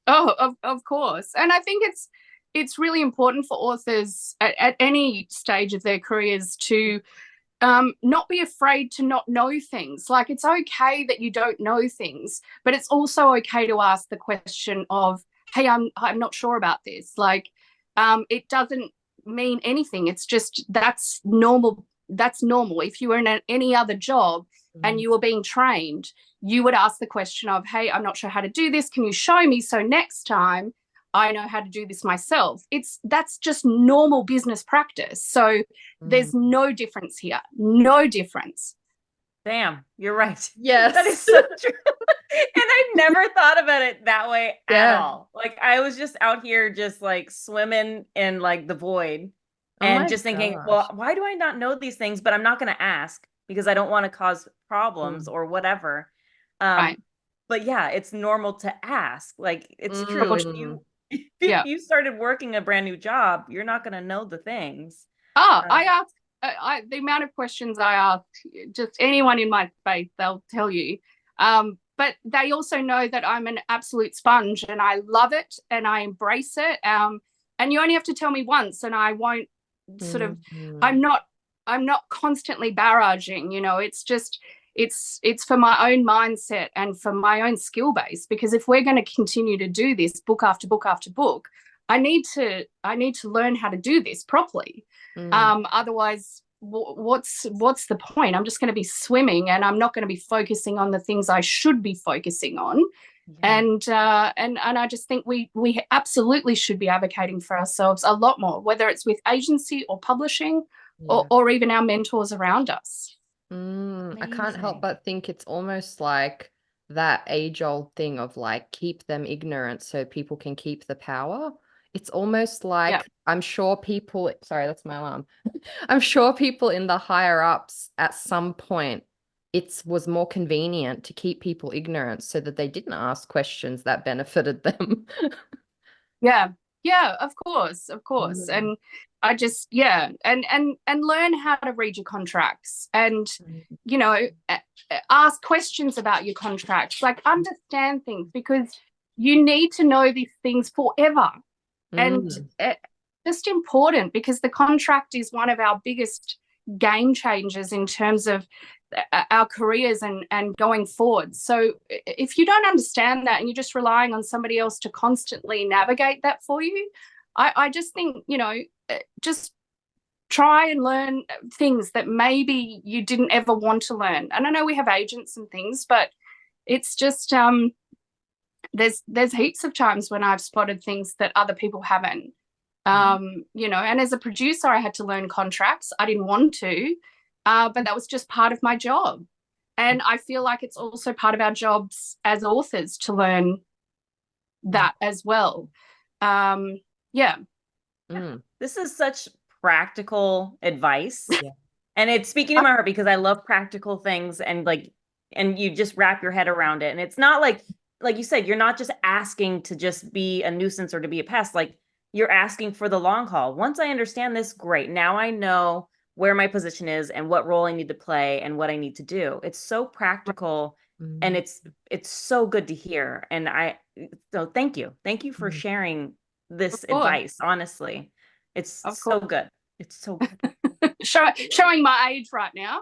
Oh, of course. And I think it's really important for authors at any stage of their careers to not be afraid to not know things. Like, it's okay that you don't know things, but it's also okay to ask the question of, hey, I'm not sure about this. Like, it doesn't mean anything. It's just, that's normal. That's normal. If you were in any other job and you were being trained, you would ask the question of, hey, I'm not sure how to do this. Can you show me? So next time I know how to do this myself. That's just normal business practice. So there's no difference here. No difference. Damn, you're right. Yes. That is so true. And I never thought about it that way at all. Like, I was just out here just like swimming in like the void and just thinking, well, why do I not know these things? But I'm not going to ask because I don't want to cause problems or whatever. Right. But yeah, it's normal to ask. Like, it's true. If you started working a brand new job, you're not going to know the things. I ask the amount of questions I ask just anyone in my space, they'll tell you. But they also know that I'm an absolute sponge and I love it and I embrace it. And you only have to tell me once and I won't sort of, I'm not constantly barraging, you know, it's just, it's for my own mindset and for my own skill base, because if we're going to continue to do this book after book after book, I need to learn how to do this properly. Otherwise, what's the point? I'm just going to be swimming and I'm not going to be focusing on the things I should be focusing on. And I just think we absolutely should be advocating for ourselves a lot more, whether it's with agency or publishing or even our mentors around us. I can't help but think it's almost like that age-old thing of like, keep them ignorant so people can keep the power. It's almost like, I'm sure people, sorry, that's my alarm. I'm sure people in the higher ups at some point, it was more convenient to keep people ignorant so that they didn't ask questions that benefited them. Yeah, of course. And I just, and learn how to read your contracts and, you know, ask questions about your contracts, like understand things, because you need to know these things forever. And just important, because the contract is one of our biggest game changers in terms of our careers and going forward. So if you don't understand that and you're just relying on somebody else to constantly navigate that for you, I just think, you know, just try and learn things that maybe you didn't ever want to learn. And I know we have agents and things, but it's just there's heaps of times when I've spotted things that other people haven't. You know, and as a producer, I had to learn contracts. I didn't want to, but that was just part of my job. And I feel like it's also part of our jobs as authors to learn that as well. This is such practical advice. And it's speaking to my heart because I love practical things, and you just wrap your head around it. And it's not like you said, you're not just asking to just be a nuisance or to be a pest. Like, you're asking for the long haul. Once I understand this, great. Now I know where my position is and what role I need to play and what I need to do. It's so practical and it's so good to hear. And so thank you. Thank you for sharing this advice. Honestly, it's so good. It's so good. Showing my age right now.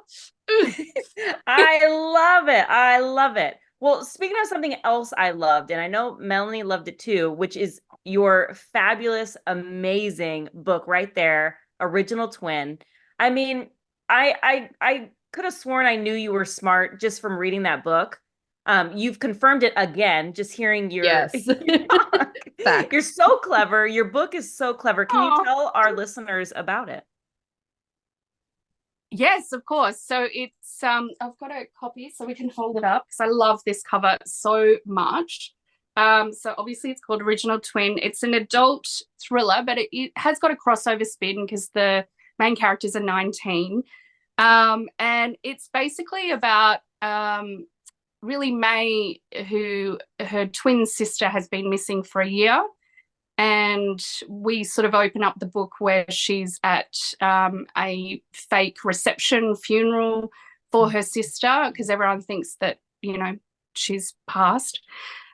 I love it. I love it. Well, speaking of something else I loved, and I know Melanie loved it too, which is your fabulous, amazing book right there, Original Twin. I mean, I could have sworn I knew you were smart just from reading that book. You've confirmed it again, just hearing your you're so clever. Your book is so clever. Can you tell our listeners about it? Yes, of course. So it's I've got a copy so we can hold it up because I love this cover so much. So obviously it's called Original Twin. It's an adult thriller, but it has got a crossover spin because the main characters are 19. And it's basically about really May, who her twin sister has been missing for a year. And we sort of open up the book where she's at a fake reception funeral for her sister because everyone thinks that, you know, she's passed.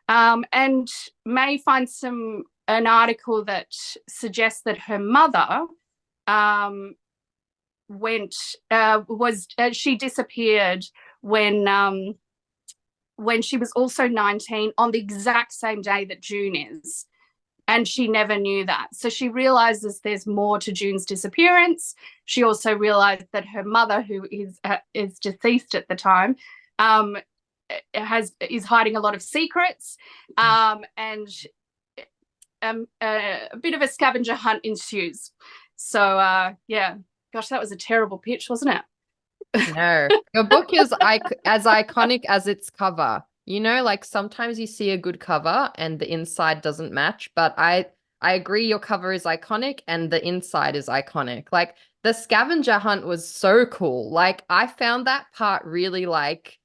And May finds an article that suggests that her mother she disappeared when she was also 19 on the exact same day that June is. And she never knew that. So she realizes there's more to June's disappearance. She also realized that her mother, who is deceased at the time, is hiding a lot of secrets, and a bit of a scavenger hunt ensues. So gosh, that was a terrible pitch, wasn't it? No, your book is as iconic as its cover. You know, like sometimes you see a good cover and the inside doesn't match, but I agree your cover is iconic and the inside is iconic. Like the scavenger hunt was so cool. Like I found that part really like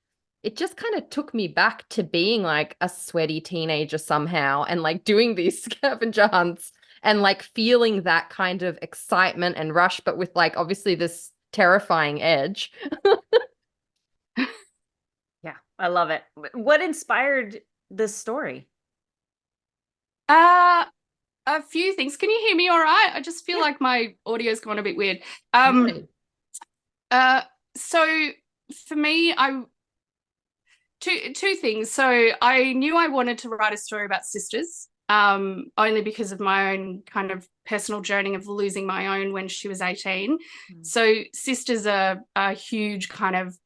it just kind of took me back to being like a sweaty teenager somehow and like doing these scavenger hunts and like feeling that kind of excitement and rush, but with like obviously this terrifying edge. Yeah, I love it. What inspired this story? Uh, a few things. Can you hear me all right? I just feel Yeah. like my audio's gone a bit weird. Right. Uh, so for me, I two things. So I knew I wanted to write a story about sisters, only because of my own kind of personal journey of losing my own when she was 18. So sisters are a huge kind of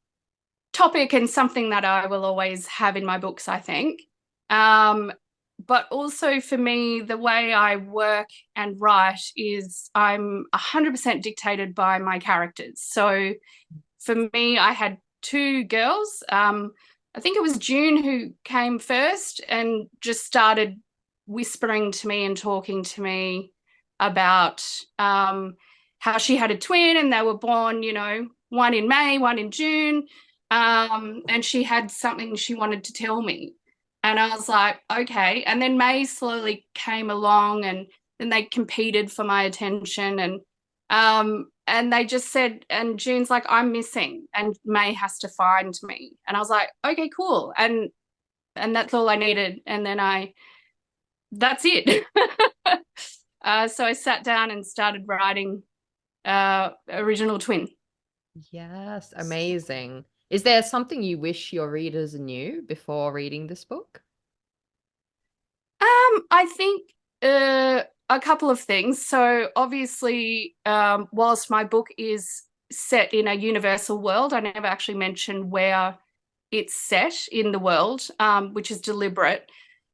topic and something that I will always have in my books, I think. But also for me, the way I work and write is I'm 100% dictated by my characters. So for me, I had two girls. I think it was June who came first and just started whispering to me and talking to me about how she had a twin and they were born, one in May, one in June. And she had something she wanted to tell me. And I was like, okay. And then May slowly came along and then they competed for my attention. And they just said, and June's like, I'm missing and May has to find me. And I was like, okay, cool. And that's all I needed. And then that's it. So I sat down and started writing Original Twin. Yes, amazing. Is there something you wish your readers knew before reading this book? I think a couple of things. So obviously, whilst my book is set in a universal world, I never actually mentioned where it's set in the world, which is deliberate.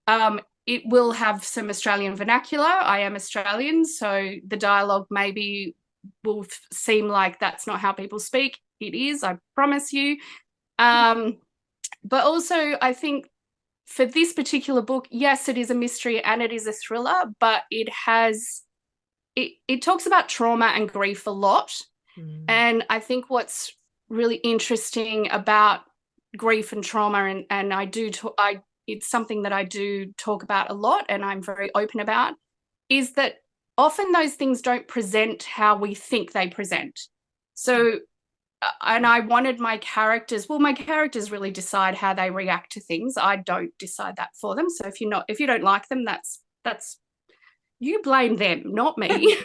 It will have some Australian vernacular. I am Australian, so the dialogue maybe will seem like that's not how people speak. It is, I promise you. But also, I think for this particular book, yes, it is a mystery and it is a thriller, but it talks about trauma and grief a lot. And I think what's really interesting about grief and trauma, and it's something that I do talk about a lot and I'm very open about, is that often those things don't present how we think they present. So and I wanted my characters really decide how they react to things. I don't decide that for them. So if you don't like them, that's you blame them, not me.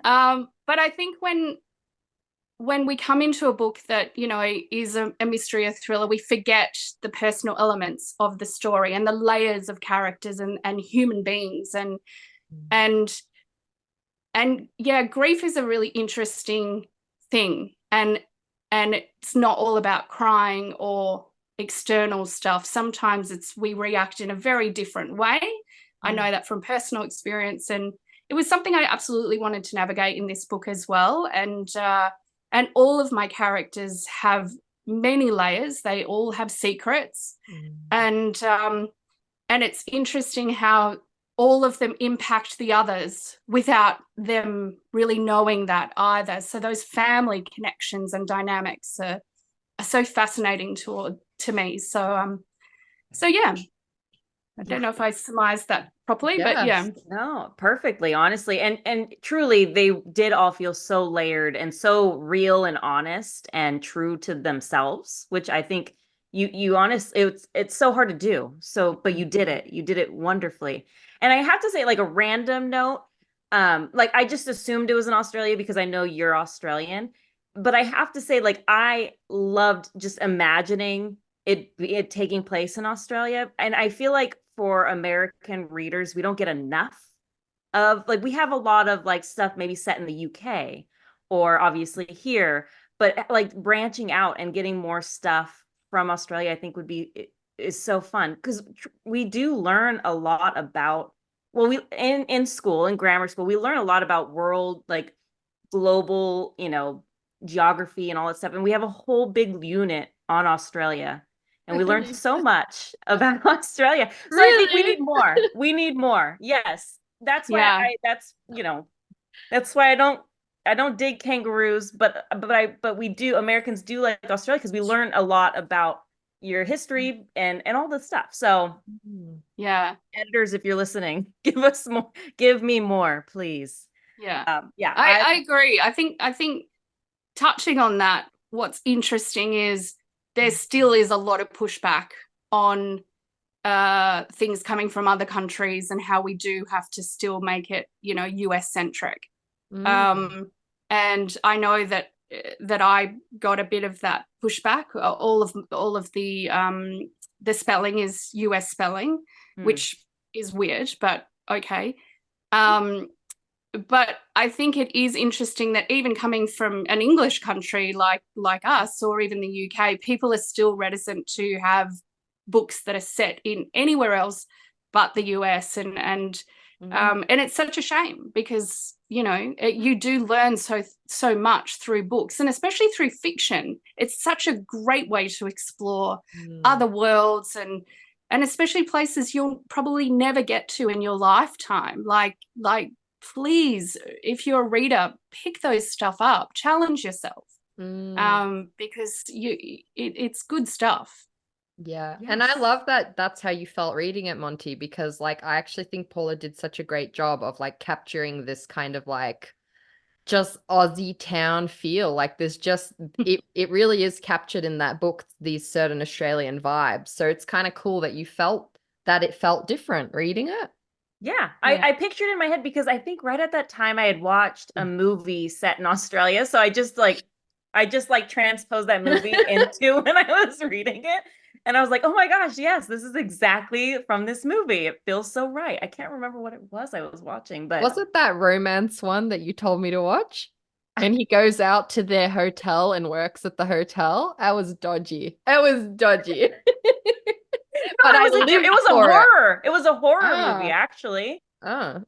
But I think when we come into a book that is a mystery, a thriller, we forget the personal elements of the story and the layers of characters and human beings and yeah, grief is a really interesting thing, and it's not all about crying or external stuff. Sometimes we react in a very different way. I know that from personal experience, and it was something I absolutely wanted to navigate in this book as well. And all of my characters have many layers. They all have secrets, and it's interesting how all of them impact the others without them really knowing that either. So those family connections and dynamics are so fascinating to me. So yeah, I don't know if I surmised that properly, but yeah. No, perfectly, honestly. And truly, they did all feel so layered and so real and honest and true to themselves, which I think you honestly, it's so hard to do. So, but you did it. You did it wonderfully. And I have to say, like a random note, like I just assumed it was in Australia because I know you're Australian. But I have to say, like, I loved just imagining it taking place in Australia. And I feel like for American readers, we don't get enough of like we have a lot of like stuff maybe set in the UK or obviously here, but like branching out and getting more stuff from Australia, I think is so fun because we do learn a lot about we in school in grammar school we learn a lot about world like global geography and all that stuff, and we have a whole big unit on Australia. And we learned so much about Australia. So I think we need more. We need more. Yes. That's why Yeah. that's why I don't don't dig kangaroos, but we do, Americans do like Australia because we learn a lot about your history and all this stuff. So Yeah. editors, if you're listening, give us more, give me more, please. Yeah. Yeah, I agree. I think touching on that, what's interesting is there still is a lot of pushback on things coming from other countries and how we do have to still make it, US centric. And I know that I got a bit of that pushback. All of the spelling is US spelling, which is weird, but okay. But I think it is interesting that even coming from an English country like us, or even the UK, people are still reticent to have books that are set in anywhere else but the US, and it's such a shame because you do learn so much through books, and especially through fiction. It's such a great way to explore other worlds and especially places you'll probably never get to in your lifetime. Like please, if you're a reader, pick those stuff up, challenge yourself, because it's good stuff. Yeah. Yes. And I love that that's how you felt reading it, Monty, because like I actually think Paula did such a great job of like capturing this kind of like just Aussie town feel. Like there's just it really is captured in that book, these certain Australian vibes. So it's kind of cool that you felt that it felt different reading it. Yeah, I pictured it in my head because I think right at that time I had watched a movie set in Australia. So I just transposed that movie into when I was reading it. And I was like, oh my gosh, yes, this is exactly from this movie. It feels so right. I can't remember what it was I was watching, but Was it that romance one that you told me to watch? And he goes out to their hotel and works at the hotel. That was dodgy. It was dodgy. But it was a horror. It was a horror movie, actually. Oh.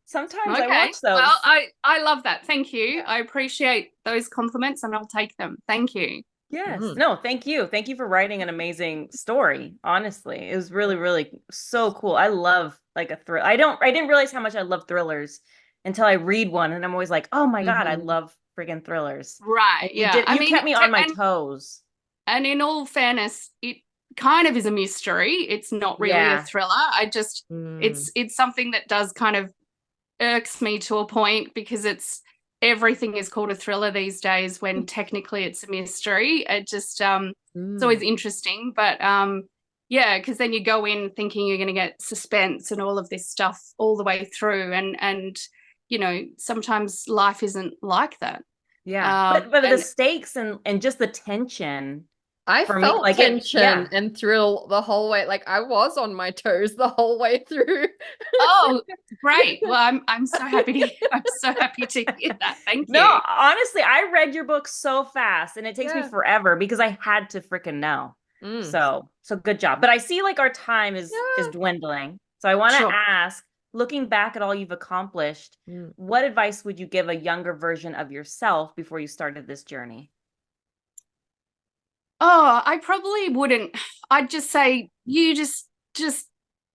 Sometimes Okay. I watch those. Well, I love that. Thank you. I appreciate those compliments and I'll take them. Thank you. Yes. No, thank you. Thank you for writing an amazing story. Honestly, it was really, really so cool. I love like a thrill. I didn't realize how much I love thrillers until I read one, and I'm always like, oh my God, I love friggin' thrillers. Right. And you kept me on my toes. And in all fairness, it kind of is a mystery. It's not really a thriller. It's something that does kind of irks me to a point because everything is called a thriller these days when technically it's a mystery. It just it's always interesting, but because then you go in thinking you're going to get suspense and all of this stuff all the way through, and sometimes life isn't like that. But the stakes and just the tension. I felt tension and thrill the whole way. Like I was on my toes the whole way through. Oh, great! Well, I'm so happy to hear that. Thank you. No, honestly, I read your book so fast, and it takes me forever because I had to freaking know. So good job. But I see like our time is dwindling. So I want to ask, looking back at all you've accomplished, what advice would you give a younger version of yourself before you started this journey? Oh, I probably wouldn't. I'd just say you just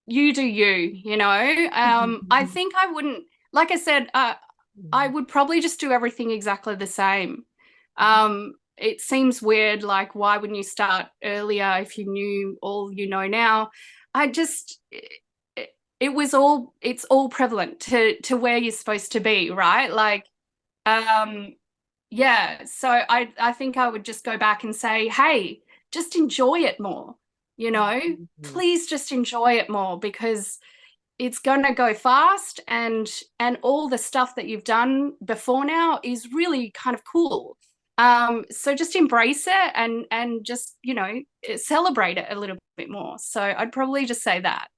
you do you, I think I wouldn't, like I said, I would probably just do everything exactly the same. It seems weird, like why wouldn't you start earlier if you knew all you know now? It's all prevalent to where you're supposed to be, right? Like so I think I would just go back and say, hey, just enjoy it more, please just enjoy it more, because it's going to go fast, and all the stuff that you've done before now is really kind of cool. So just embrace it and just, celebrate it a little bit more. So I'd probably just say that.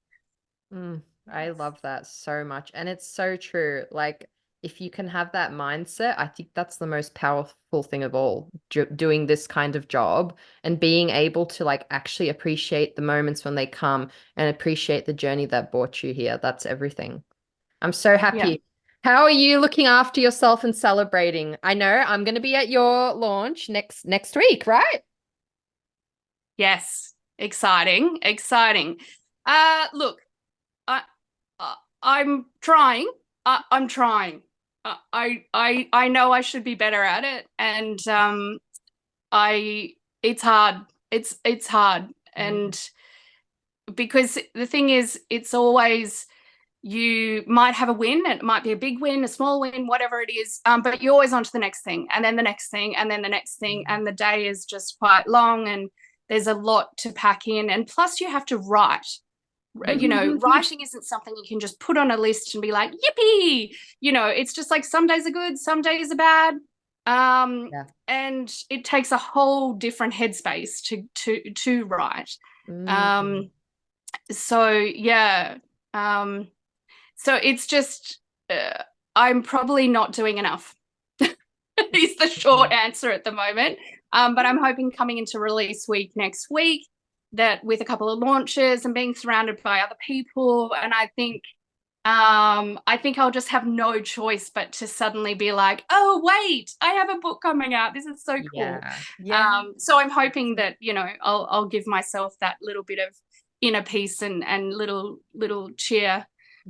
I love that so much. And it's so true. Like, if you can have that mindset, I think that's the most powerful thing of all, doing this kind of job and being able to like actually appreciate the moments when they come and appreciate the journey that brought you here. That's everything. I'm so happy. Yeah. How are you looking after yourself and celebrating? I know I'm going to be at your launch next week, right? Yes. Exciting. Look, I'm trying. I'm trying. I know I should be better at it, and it's hard. It's hard, and because the thing is, it's always, you might have a win, it might be a big win, a small win, whatever it is, but you're always on to the next thing, and then the next thing, and then the next thing, and the day is just quite long, and there's a lot to pack in, and plus you have to write. You know, writing isn't something you can just put on a list and be like, yippee. You know, it's just like some days are good, some days are bad. And it takes a whole different headspace to write. So yeah. So it's just, I'm probably not doing enough. Is the short answer at the moment. But I'm hoping coming into release week next week, that with a couple of launches and being surrounded by other people, and I think I'll just have no choice but to suddenly be like, oh wait, I have a book coming out, this is so cool. So I'm hoping that, you know, I'll give myself that little bit of inner peace and little cheer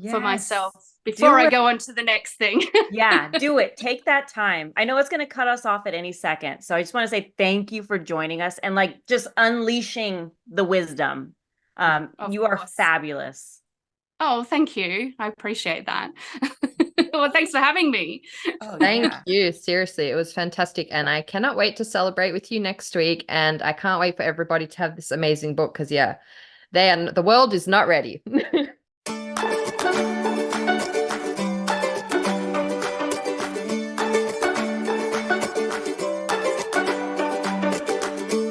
for myself before I go on to the next thing. Yeah, do it. Take that time. I know it's going to cut us off at any second. So I just want to say thank you for joining us and like just unleashing the wisdom. You are fabulous. Oh, thank you. I appreciate that. Well, thanks for having me. Thank you. Seriously, it was fantastic. And I cannot wait to celebrate with you next week. And I can't wait for everybody to have this amazing book because, the world is not ready.